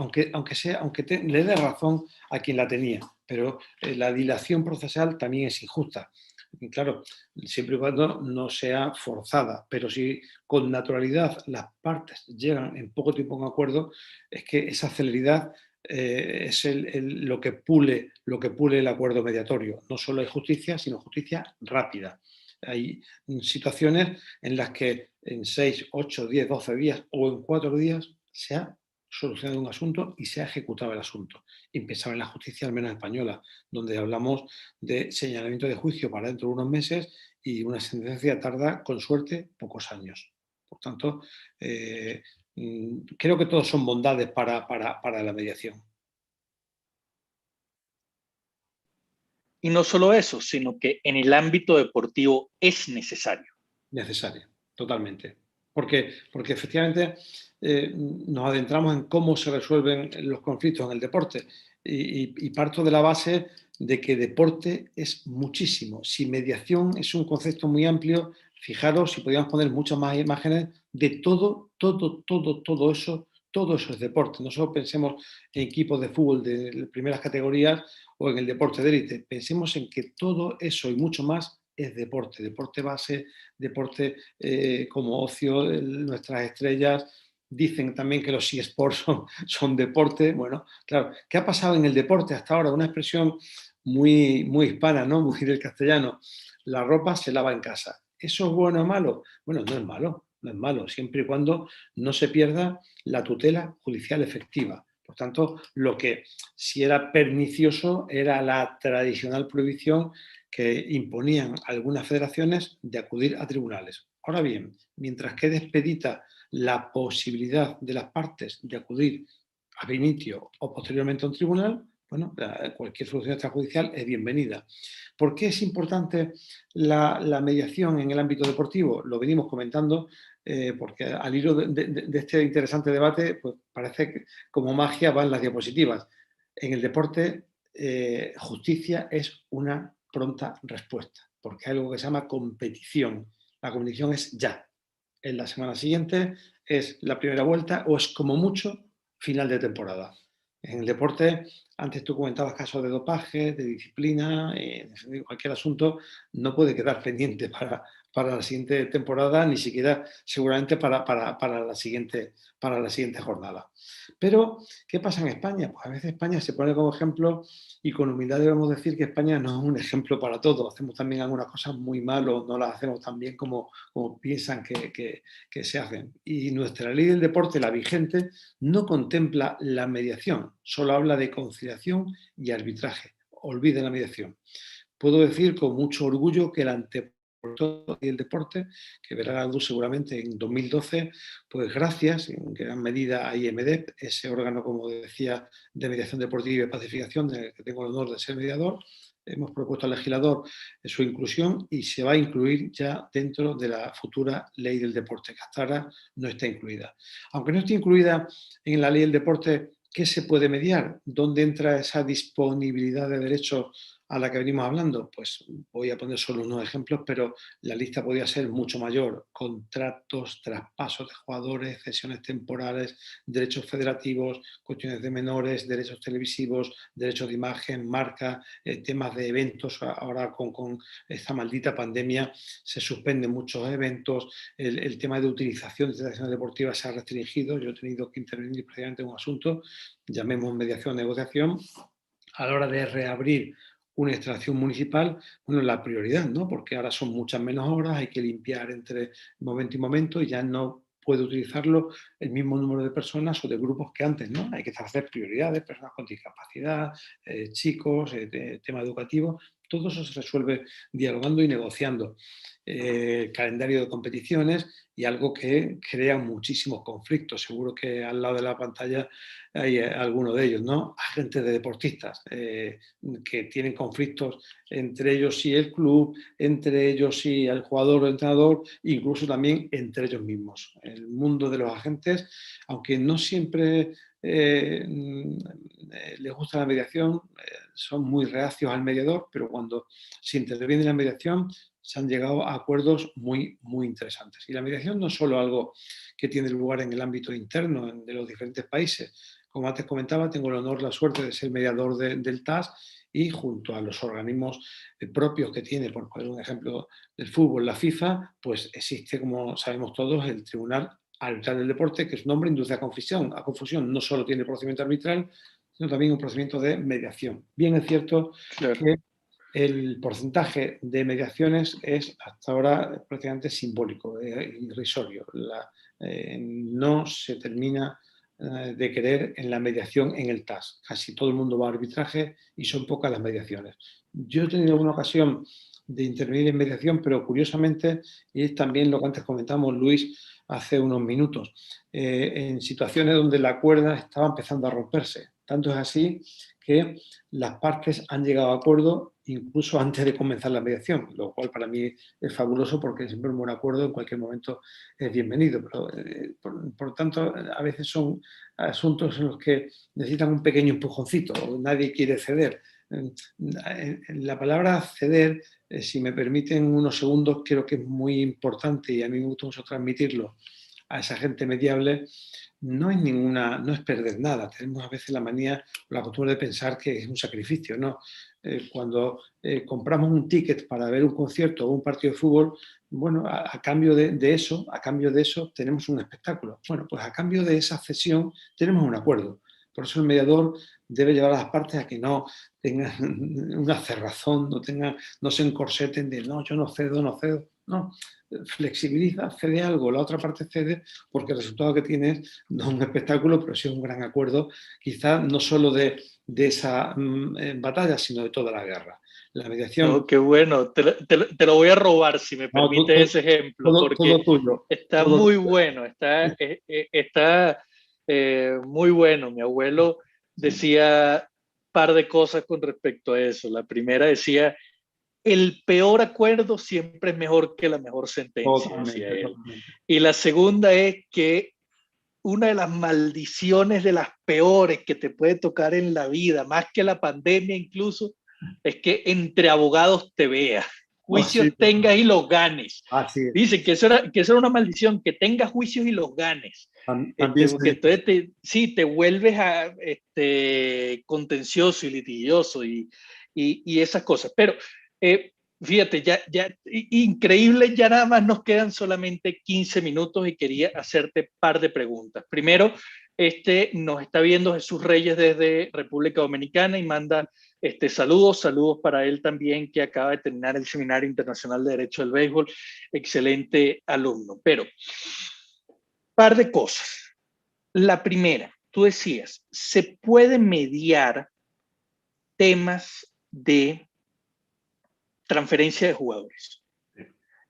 le dé razón a quien la tenía, pero la dilación procesal también es injusta. Y claro, siempre y cuando no sea forzada, pero si con naturalidad las partes llegan en poco tiempo a un acuerdo, es que esa celeridad es lo que pule el acuerdo mediatorio. No solo hay justicia, sino justicia rápida. Hay situaciones en las que en 6, 8, 10, 12 días o en 4 días se ha solucionado un asunto y se ha ejecutado el asunto. Y pensaba en la justicia, al menos española, donde hablamos de señalamiento de juicio para dentro de unos meses y una sentencia tarda, con suerte, pocos años. Por tanto, creo que todos son bondades para la mediación. Y no solo eso, sino que en el ámbito deportivo es necesario. Necesaria, totalmente. Porque efectivamente nos adentramos en cómo se resuelven los conflictos en el deporte y parto de la base de que deporte es muchísimo. Si mediación es un concepto muy amplio, fijaros si podíamos poner muchas más imágenes de todo eso es deporte. No solo pensemos en equipos de fútbol de primeras categorías o en el deporte de élite, pensemos en que todo eso y mucho más es deporte, deporte base, deporte como ocio. Nuestras estrellas dicen también que los eSports son deporte. Bueno, claro, ¿qué ha pasado en el deporte hasta ahora? Una expresión muy hispana, ¿no? Muy del castellano. La ropa se lava en casa. ¿Eso es bueno o malo? Bueno, no es malo, no es malo, siempre y cuando no se pierda la tutela judicial efectiva. Por tanto, lo que sí era pernicioso era la tradicional prohibición que imponían algunas federaciones de acudir a tribunales. Ahora bien, mientras quede expedita la posibilidad de las partes de acudir a inicio o posteriormente a un tribunal, bueno, cualquier solución extrajudicial es bienvenida. ¿Por qué es importante la mediación en el ámbito deportivo? Lo venimos comentando porque al hilo de este interesante debate, pues parece que como magia van las diapositivas. En el deporte, justicia es una pronta respuesta, porque hay algo que se llama competición. La competición es ya. En la semana siguiente es la primera vuelta o es como mucho final de temporada. En el deporte, antes tú comentabas casos de dopaje, de disciplina, cualquier asunto no puede quedar pendiente para la siguiente temporada, ni siquiera seguramente para la siguiente jornada. Pero, ¿qué pasa en España? Pues a veces España se pone como ejemplo y con humildad debemos decir que España no es un ejemplo para todo. Hacemos también algunas cosas muy mal o no las hacemos tan bien como piensan que se hacen. Y nuestra ley del deporte, la vigente, no contempla la mediación, solo habla de conciliación y arbitraje. Olviden la mediación. Puedo decir con mucho orgullo que el anteproyecto del deporte, que verá la luz seguramente en 2012, pues gracias en gran medida a IMDEP, ese órgano, como decía, de mediación deportiva y pacificación, del que tengo el honor de ser mediador, hemos propuesto al legislador su inclusión y se va a incluir ya dentro de la futura ley del deporte, que hasta ahora no está incluida. Aunque no esté incluida en la ley del deporte, ¿qué se puede mediar? ¿Dónde entra esa disponibilidad de derechos a la que venimos hablando? Pues voy a poner solo unos ejemplos, pero la lista podría ser mucho mayor. Contratos, traspasos de jugadores, cesiones temporales, derechos federativos, cuestiones de menores, derechos televisivos, derechos de imagen, marca, temas de eventos. Ahora con esta maldita pandemia se suspenden muchos eventos, el tema de utilización de instalaciones deportivas se ha restringido. Yo he tenido que intervenir precisamente en un asunto, llamemos mediación o negociación, a la hora de reabrir una instalación municipal, bueno, la prioridad, ¿no? Porque ahora son muchas menos horas, hay que limpiar entre momento y momento y ya no puede utilizarlo el mismo número de personas o de grupos que antes, ¿no? Hay que hacer prioridades, personas con discapacidad, chicos, tema educativo, todo eso se resuelve dialogando y negociando. Calendario de competiciones y algo que crea muchísimos conflictos. Seguro que al lado de la pantalla hay alguno de ellos, ¿no? Agentes de deportistas que tienen conflictos entre ellos y el club, entre ellos y el jugador o entrenador, incluso también entre ellos mismos. El mundo de los agentes, aunque no siempre les gusta la mediación, son muy reacios al mediador, pero cuando se interviene en la mediación se han llegado a acuerdos muy, muy interesantes. Y la mediación no es solo algo que tiene lugar en el ámbito interno de los diferentes países. Como antes comentaba, tengo el honor, la suerte de ser mediador del TAS y junto a los organismos propios que tiene, por poner un ejemplo del fútbol, la FIFA, pues existe, como sabemos todos, el Tribunal Arbitral del Deporte, que su nombre induce a confusión. A confusión no solo tiene procedimiento arbitral, sino también un procedimiento de mediación. Bien es cierto que el porcentaje de mediaciones es hasta ahora prácticamente simbólico, irrisorio. No se termina de creer en la mediación en el TAS. Casi todo el mundo va a arbitraje y son pocas las mediaciones. Yo he tenido una ocasión de intervenir en mediación, pero curiosamente, y es también lo que antes comentamos, Luis, hace unos minutos, en situaciones donde la cuerda estaba empezando a romperse. Tanto es así que las partes han llegado a acuerdo incluso antes de comenzar la mediación, lo cual para mí es fabuloso porque siempre un buen acuerdo en cualquier momento es bienvenido. Pero, por tanto, a veces son asuntos en los que necesitan un pequeño empujoncito, nadie quiere ceder. La palabra ceder, si me permiten unos segundos, creo que es muy importante y a mí me gusta mucho transmitirlo a esa gente mediable. No es perder nada. Tenemos a veces la manía, la costumbre de pensar que es un sacrificio, ¿no? Cuando compramos un ticket para ver un concierto o un partido de fútbol, bueno, a cambio de eso tenemos un espectáculo. Bueno, pues a cambio de esa cesión tenemos un acuerdo. Por eso el mediador debe llevar a las partes a que no tengan una cerrazón, no se encorseten de no, yo no cedo, no cedo. No, flexibiliza, cede algo, la otra parte cede porque el resultado que tienes no es un espectáculo, pero sí es un gran acuerdo, quizá no solo de esa batalla, sino de toda la guerra. La mediación... No, qué bueno, te lo voy a robar si me permite ese ejemplo, porque todo tuyo. está muy bueno, está muy bueno. Mi abuelo decía, par de cosas con respecto a eso. La primera decía, el peor acuerdo siempre es mejor que la mejor sentencia, decía Totalmente, él. totalmente. Y la segunda es que una de las maldiciones de las peores que te puede tocar en la vida, más que la pandemia incluso, es que entre abogados te veas, Oh, sí, juicios tengas y los ganes. así es. Dicen que eso era una maldición, que tengas juicios y los ganes. También se Porque dice. entonces sí, te vuelves a, contencioso y litigioso y esas cosas. Pero fíjate, increíble, ya nada más nos quedan solamente 15 minutos y quería hacerte un par de preguntas. Primero, nos está viendo Jesús Reyes desde República Dominicana y manda saludos para él también, que acaba de terminar el Seminario Internacional de Derecho del Béisbol. Excelente alumno. Pero, par de cosas. La primera, tú decías, se puede mediar temas de transferencia de jugadores.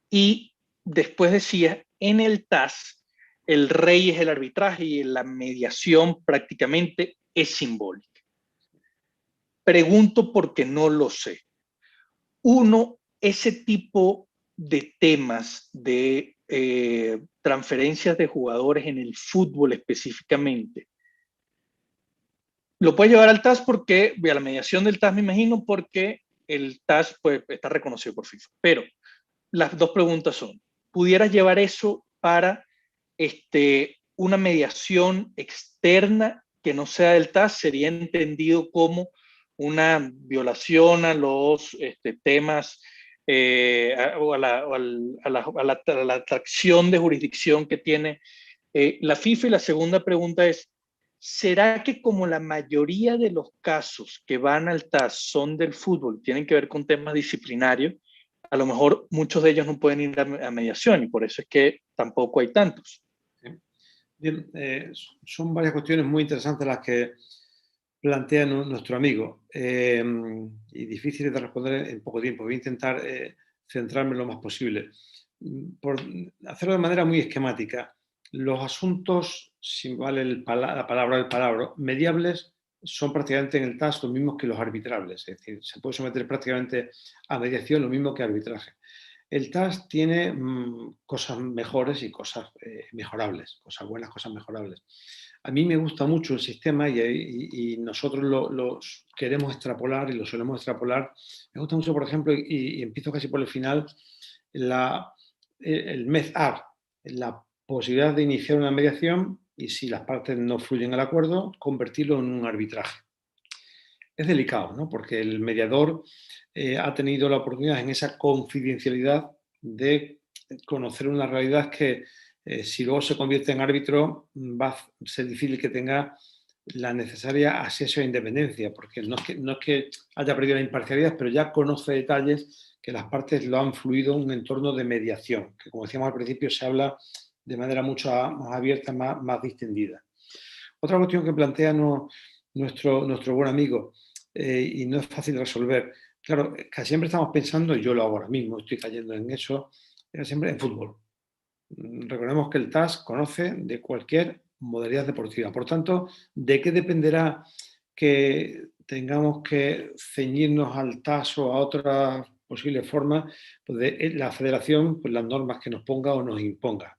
Y después decías, en el TAS, el rey es el arbitraje y la mediación prácticamente es simbólica. Pregunto porque no lo sé. Uno, ese tipo de temas de transferencias de jugadores en el fútbol específicamente, lo puede llevar al TAS porque, a la mediación del TAS me imagino, porque el TAS pues, está reconocido por FIFA. Pero las dos preguntas son, ¿pudieras llevar eso para una mediación externa que no sea del TAS? ¿Sería entendido como una violación a los temas o a la atracción de jurisdicción que tiene la FIFA? Y la segunda pregunta es, ¿será que como la mayoría de los casos que van al TAS son del fútbol, tienen que ver con temas disciplinarios, a lo mejor muchos de ellos no pueden ir a mediación y por eso es que tampoco hay tantos? Bien, son varias cuestiones muy interesantes las que plantea nuestro amigo y difíciles de responder en poco tiempo. Voy a intentar centrarme lo más posible. Por hacerlo de manera muy esquemática, los asuntos, si vale la palabra el palabra, mediables son prácticamente en el TAS los mismos que los arbitrables. Es decir, se puede someter prácticamente a mediación lo mismo que arbitraje. El TAS tiene cosas mejores y cosas mejorables, cosas buenas, cosas mejorables. A mí me gusta mucho el sistema y nosotros lo queremos extrapolar y lo solemos extrapolar. Me gusta mucho, por ejemplo, y empiezo casi por el final, el MED-AR, la posibilidad de iniciar una mediación y si las partes no fluyen al acuerdo, convertirlo en un arbitraje. Es delicado, ¿no? Porque el mediador ha tenido la oportunidad en esa confidencialidad de conocer una realidad que si luego se convierte en árbitro va a ser difícil que tenga la necesaria acceso a independencia, porque no es que haya perdido la imparcialidad, pero ya conoce detalles que las partes lo han fluido en un entorno de mediación, que como decíamos al principio se habla de manera mucho más abierta, más distendida. Otra cuestión que plantea nuestro buen amigo, y no es fácil de resolver. Claro, casi siempre estamos pensando, y yo lo hago ahora mismo, estoy cayendo en eso, siempre en fútbol. Recordemos que el TAS conoce de cualquier modalidad deportiva. Por tanto, ¿de qué dependerá que tengamos que ceñirnos al TAS o a otras posibles formas? Pues de la federación, pues las normas que nos ponga o nos imponga.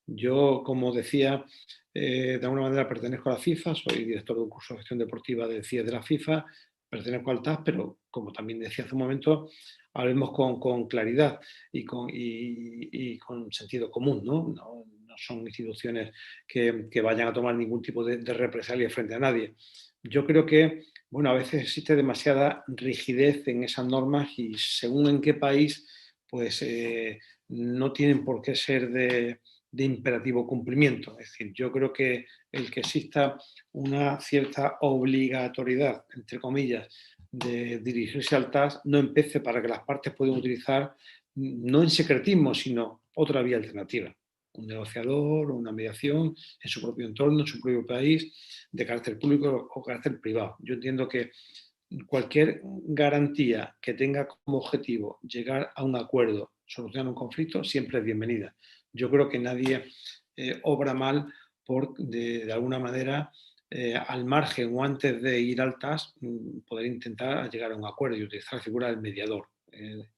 Yo, como decía, de alguna manera pertenezco a la FIFA, soy director de un curso de gestión deportiva de CIE de la FIFA, pertenezco al TAS, pero como también decía hace un momento, hablemos con claridad y con sentido común, ¿no? No son instituciones que vayan a tomar ningún tipo de represalia frente a nadie. Yo creo que, bueno, a veces existe demasiada rigidez en esas normas y según en qué país, pues no tienen por qué ser de imperativo cumplimiento. Es decir, yo creo que el que exista una cierta obligatoriedad, entre comillas, de dirigirse al TAS no empece para que las partes puedan utilizar, no en secretismo, sino otra vía alternativa. Un negociador o una mediación en su propio entorno, en su propio país, de carácter público o carácter privado. Yo entiendo que cualquier garantía que tenga como objetivo llegar a un acuerdo, solucionar un conflicto, siempre es bienvenida. Yo creo que nadie obra mal por, de alguna manera, al margen o antes de ir al TAS, poder intentar llegar a un acuerdo y utilizar la figura del mediador.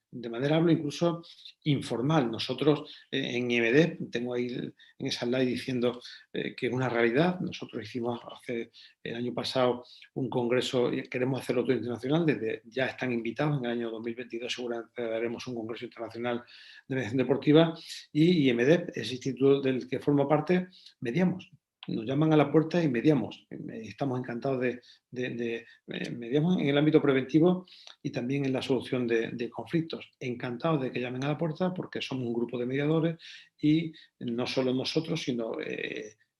De manera, hablo incluso informal. Nosotros en IMD, tengo ahí en esa slide diciendo que es una realidad. Nosotros hicimos hace el año pasado un congreso y queremos hacer otro internacional. Desde ya están invitados. En el año 2022 seguramente haremos un congreso internacional de mediación deportiva y IMD, ese instituto del que formo parte, mediamos. Nos llaman a la puerta y mediamos. Estamos encantados de mediamos en el ámbito preventivo y también en la solución de conflictos. Encantados de que llamen a la puerta porque somos un grupo de mediadores y no solo nosotros, sino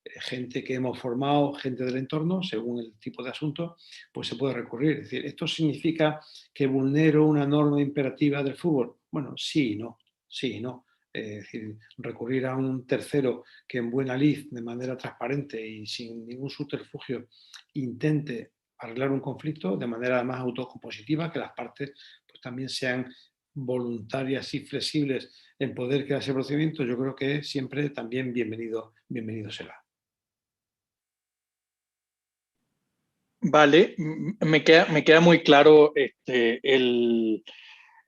gente que hemos formado, gente del entorno, según el tipo de asunto, pues se puede recurrir. Es decir, ¿esto significa que vulnero una norma imperativa del fútbol? Bueno, sí y no. Sí y no. Es decir, recurrir a un tercero que en buena lid, de manera transparente y sin ningún subterfugio, intente arreglar un conflicto de manera más autocompositiva, que las partes pues, también sean voluntarias y flexibles en poder crear ese procedimiento, yo creo que siempre también bienvenido será. Vale, me queda muy claro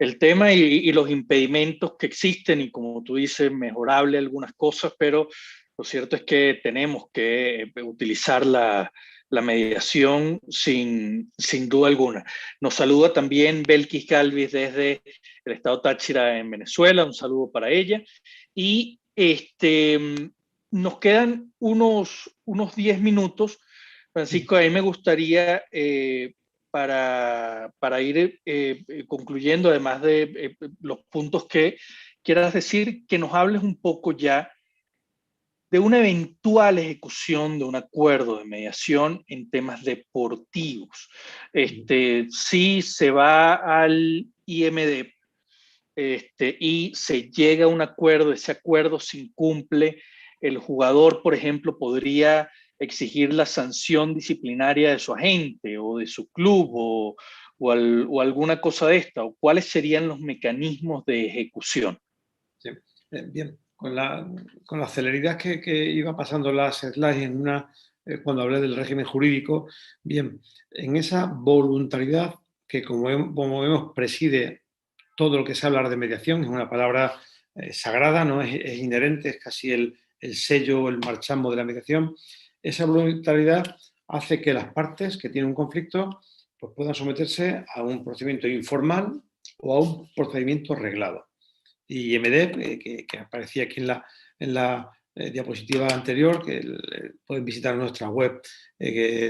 el tema y los impedimentos que existen y como tú dices, mejorable algunas cosas, pero lo cierto es que tenemos que utilizar la mediación sin duda alguna. Nos saluda también Belkis Galvis desde el estado Táchira en Venezuela, un saludo para ella. Y nos quedan unos 10 minutos. Francisco, a mí me gustaría para ir concluyendo, además de los puntos que quieras decir, que nos hables un poco ya de una eventual ejecución de un acuerdo de mediación en temas deportivos. Si se va al IMD y se llega a un acuerdo, ese acuerdo se incumple, el jugador, por ejemplo, podría exigir la sanción disciplinaria de su agente o de su club o alguna cosa de esta, o cuáles serían los mecanismos de ejecución. Sí. Bien, con la celeridad que iba pasando las slides cuando hablé del régimen jurídico, bien, en esa voluntariedad que como vemos preside todo lo que se habla de mediación, es una palabra sagrada, ¿no? Es inherente, es casi el sello, el marchamo de la mediación. Esa voluntariedad hace que las partes que tienen un conflicto pues puedan someterse a un procedimiento informal o a un procedimiento reglado. Y IMD, que aparecía aquí en la diapositiva anterior, que pueden visitar nuestra web,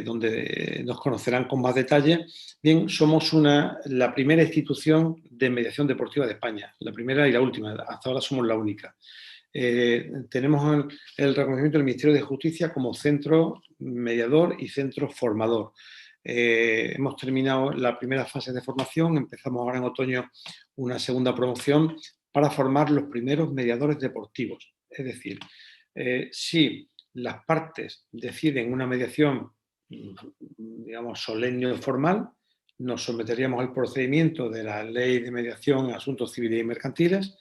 donde nos conocerán con más detalle. Bien, somos la primera institución de mediación deportiva de España, la primera y la última, hasta ahora somos la única. Tenemos el reconocimiento del Ministerio de Justicia como centro mediador y centro formador. Hemos terminado la primera fase de formación, empezamos ahora en otoño una segunda promoción para formar los primeros mediadores deportivos. Es decir, si las partes deciden una mediación, digamos, solemne o formal, nos someteríamos al procedimiento de la Ley de Mediación en Asuntos Civiles y Mercantiles,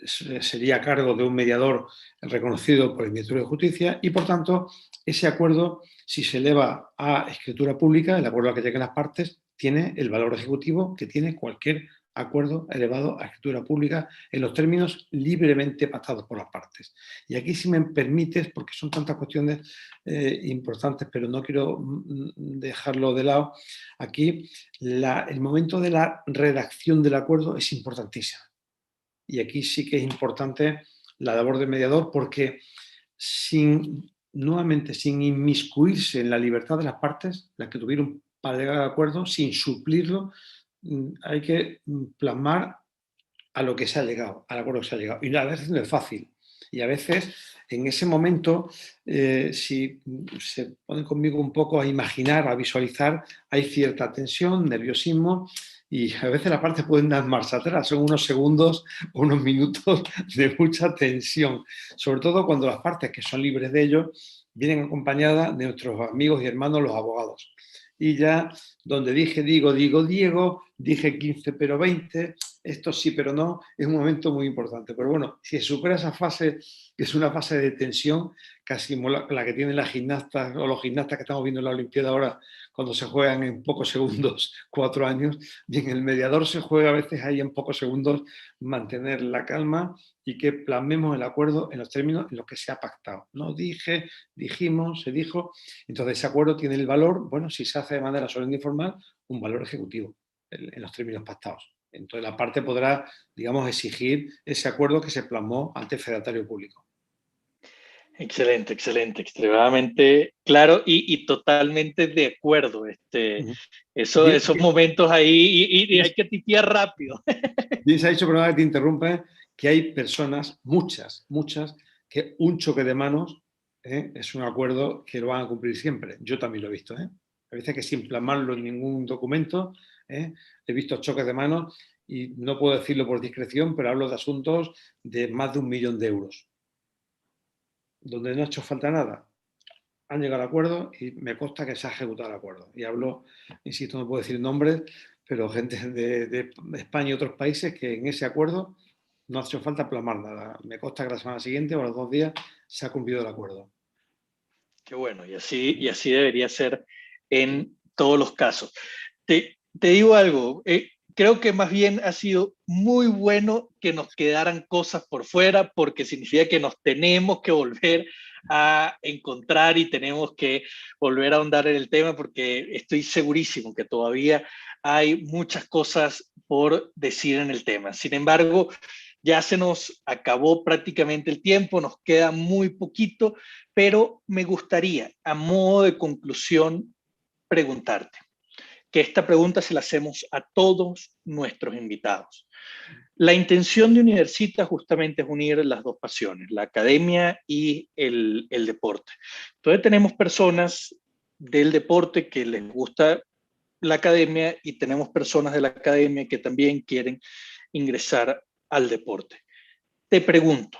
sería a cargo de un mediador reconocido por el Ministerio de Justicia y, por tanto, ese acuerdo, si se eleva a escritura pública, el acuerdo al que lleguen las partes, tiene el valor ejecutivo que tiene cualquier acuerdo elevado a escritura pública en los términos libremente pactados por las partes. Y aquí, si me permites, porque son tantas cuestiones importantes, pero no quiero dejarlo de lado, aquí el momento de la redacción del acuerdo es importantísimo. Y aquí sí que es importante la labor del mediador porque nuevamente, sin inmiscuirse en la libertad de las partes, las que tuvieron para llegar al acuerdo, sin suplirlo, hay que plasmar a lo que se ha llegado, al acuerdo que se ha llegado. Y a veces no es fácil. Y a veces, en ese momento, si se ponen conmigo un poco a imaginar, a visualizar, hay cierta tensión, nerviosismo, y a veces las partes pueden dar marcha atrás. Son unos segundos o unos minutos de mucha tensión. Sobre todo cuando las partes que son libres de ello vienen acompañadas de nuestros amigos y hermanos, los abogados. y ya donde dije digo, Diego, dije 15 pero 20, esto sí pero no, es un momento muy importante. Pero bueno, si se supera esa fase, que es una fase de tensión, casi la que tienen las gimnastas o los gimnastas que estamos viendo en la Olimpiada ahora, cuando se juegan en pocos segundos 4 años, y en el mediador se juega a veces ahí en pocos segundos mantener la calma y que plasmemos el acuerdo en los términos en los que se ha pactado. No dije, dijimos, se dijo. Entonces ese acuerdo tiene el valor, bueno, si se hace de manera solemne y formal, un valor ejecutivo en los términos pactados. Entonces la parte podrá, digamos, exigir ese acuerdo que se plasmó ante el fedatario público. Excelente, excelente, extremadamente claro y totalmente de acuerdo. Esos Bien, momentos ahí y hay que tipear rápido. bien se ha dicho, perdona que te interrumpe, que hay personas, muchas, que un choque de manos es un acuerdo que lo van a cumplir siempre. Yo también lo he visto. A veces que sin plasmarlo en ningún documento, he visto choques de manos y no puedo decirlo por discreción, pero hablo de asuntos de más de 1.000.000 de euros, donde no ha hecho falta nada. Han llegado al acuerdo y me consta que se ha ejecutado el acuerdo. Y hablo, insisto, no puedo decir nombres, pero gente de España y otros países que en ese acuerdo no ha hecho falta plasmar nada. Me consta que la semana siguiente o a los 2 días se ha cumplido el acuerdo. Qué bueno, y así debería ser en todos los casos. Te digo algo, creo que más bien ha sido muy bueno que nos quedaran cosas por fuera porque significa que nos tenemos que volver a encontrar y tenemos que volver a ahondar en el tema porque estoy segurísimo que todavía hay muchas cosas por decir en el tema. Sin embargo, ya se nos acabó prácticamente el tiempo, nos queda muy poquito, pero me gustaría, a modo de conclusión, preguntarte que esta pregunta se la hacemos a todos nuestros invitados. La intención de Universita justamente es unir las dos pasiones, la academia y el deporte. Entonces tenemos personas del deporte que les gusta la academia y tenemos personas de la academia que también quieren ingresar al deporte. Te pregunto,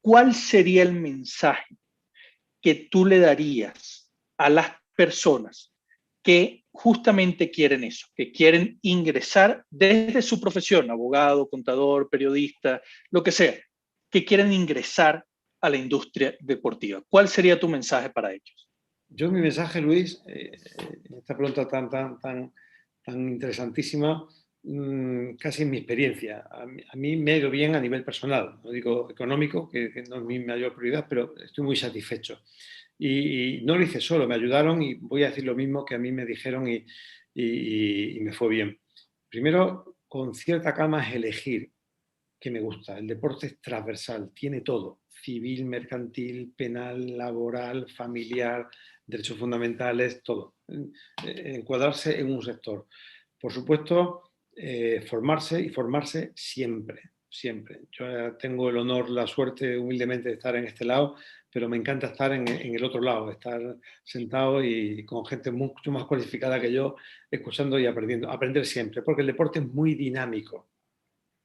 ¿cuál sería el mensaje que tú le darías a las personas que justamente quieren eso, que quieren ingresar desde su profesión, abogado, contador, periodista, lo que sea, que quieren ingresar a la industria deportiva? ¿Cuál sería tu mensaje para ellos? Yo mi mensaje, Luis, esta pregunta tan interesantísima, casi en mi experiencia. A mí me ha ido bien a nivel personal, no digo económico, que no es mi mayor prioridad, pero estoy muy satisfecho. Y no lo hice solo, me ayudaron y voy a decir lo mismo que a mí me dijeron y me fue bien. Primero, con cierta calma es elegir qué me gusta. El deporte es transversal, tiene todo, civil, mercantil, penal, laboral, familiar, derechos fundamentales, todo. Encuadrarse en un sector. Por supuesto, formarse y formarse siempre, siempre. Yo tengo el honor, la suerte humildemente de estar en este lado, pero me encanta estar en el otro lado, estar sentado y con gente mucho más cualificada que yo, escuchando y aprendiendo. Aprender siempre, porque el deporte es muy dinámico.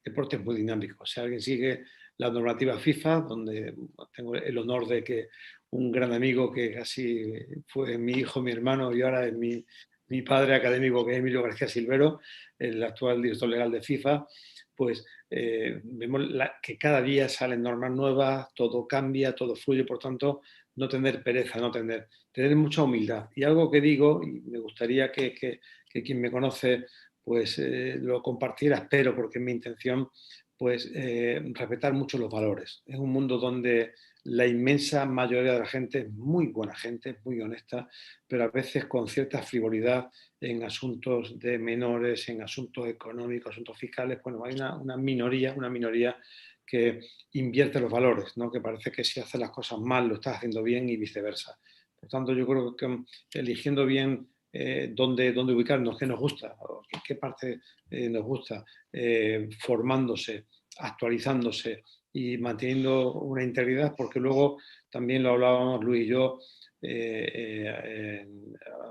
El deporte es muy dinámico. Si alguien sigue la normativa FIFA, donde tengo el honor de que un gran amigo que casi fue mi hijo, mi hermano y ahora es mi padre académico, que es Emilio García Silvero, el actual director legal de FIFA, pues vemos que cada día salen normas nuevas, todo cambia, todo fluye, por tanto, no tener pereza, no tener mucha humildad. Y algo que digo, y me gustaría que quien me conoce pues lo compartiera, espero, porque es mi intención, pues respetar mucho los valores. Es un mundo donde la inmensa mayoría de la gente es muy buena gente, muy honesta, pero a veces con cierta frivolidad en asuntos de menores, en asuntos económicos, asuntos fiscales. Bueno, hay una minoría que invierte los valores, ¿no? Que parece que si haces las cosas mal lo estás haciendo bien y viceversa. Por tanto, yo creo que eligiendo bien dónde ubicarnos, qué nos gusta, qué parte nos gusta, formándose, actualizándose y manteniendo una integridad, porque luego también lo hablábamos Luis y yo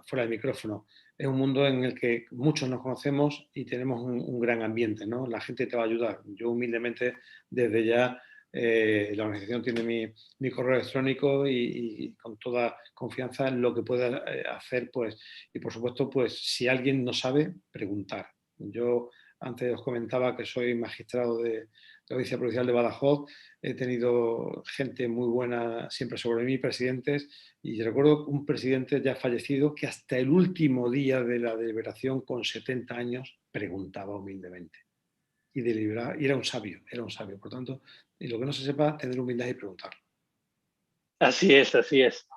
fuera del micrófono. Es un mundo en el que muchos nos conocemos y tenemos un gran ambiente, ¿no? La gente te va a ayudar. Yo humildemente desde ya la organización tiene mi correo electrónico y con toda confianza en lo que pueda hacer, pues, y por supuesto, pues si alguien no sabe, preguntar. Yo antes os comentaba que soy magistrado de la Audiencia Provincial de Badajoz, he tenido gente muy buena siempre sobre mí, presidentes, y recuerdo un presidente ya fallecido que hasta el último día de la deliberación, con 70 años, preguntaba humildemente. Y deliberar, y era un sabio, por tanto, y lo que no se sepa, tener humildad y preguntar. Así es, así es.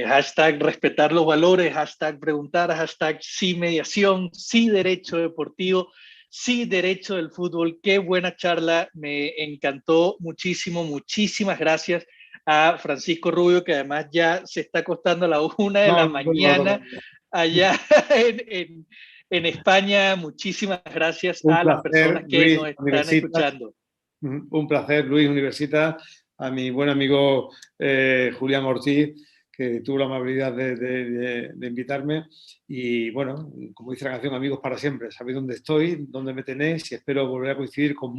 Hashtag respetar los valores, hashtag preguntar, hashtag sí mediación, sí derecho deportivo, sí derecho del fútbol. Qué buena charla, me encantó muchísimo, muchísimas gracias a Francisco Rubio, que además ya se está acostando a la 1 de la mañana allá en España. Muchísimas gracias Un a las placer, personas que Luis nos están Universitas. escuchando. Un placer, Luis Universitas, a mi buen amigo Julián Ortiz, que tuvo la amabilidad de invitarme. Y bueno, como dice la canción, amigos para siempre. Sabéis dónde estoy, dónde me tenéis y espero volver a coincidir con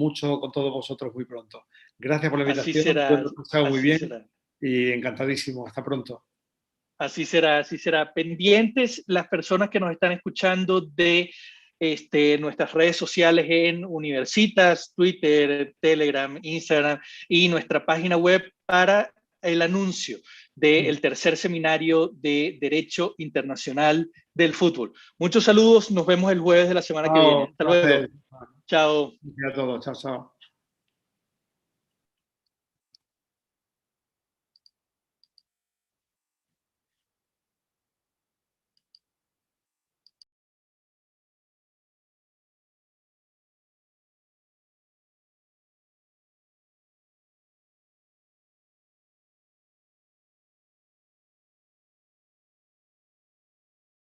todos vosotros muy pronto. Gracias por la Así invitación, lo será, he pasado muy así bien será. y encantadísimo. Hasta pronto. Así será, así será. Pendientes las personas que nos están escuchando de nuestras redes sociales en Universitas, Twitter, Telegram, Instagram y nuestra página web para el anuncio del tercer seminario de Derecho Internacional del Fútbol. Muchos saludos, nos vemos el jueves de la semana que viene. Chao, Hasta placer. luego. Chao. Gracias a todos. Chao, chao.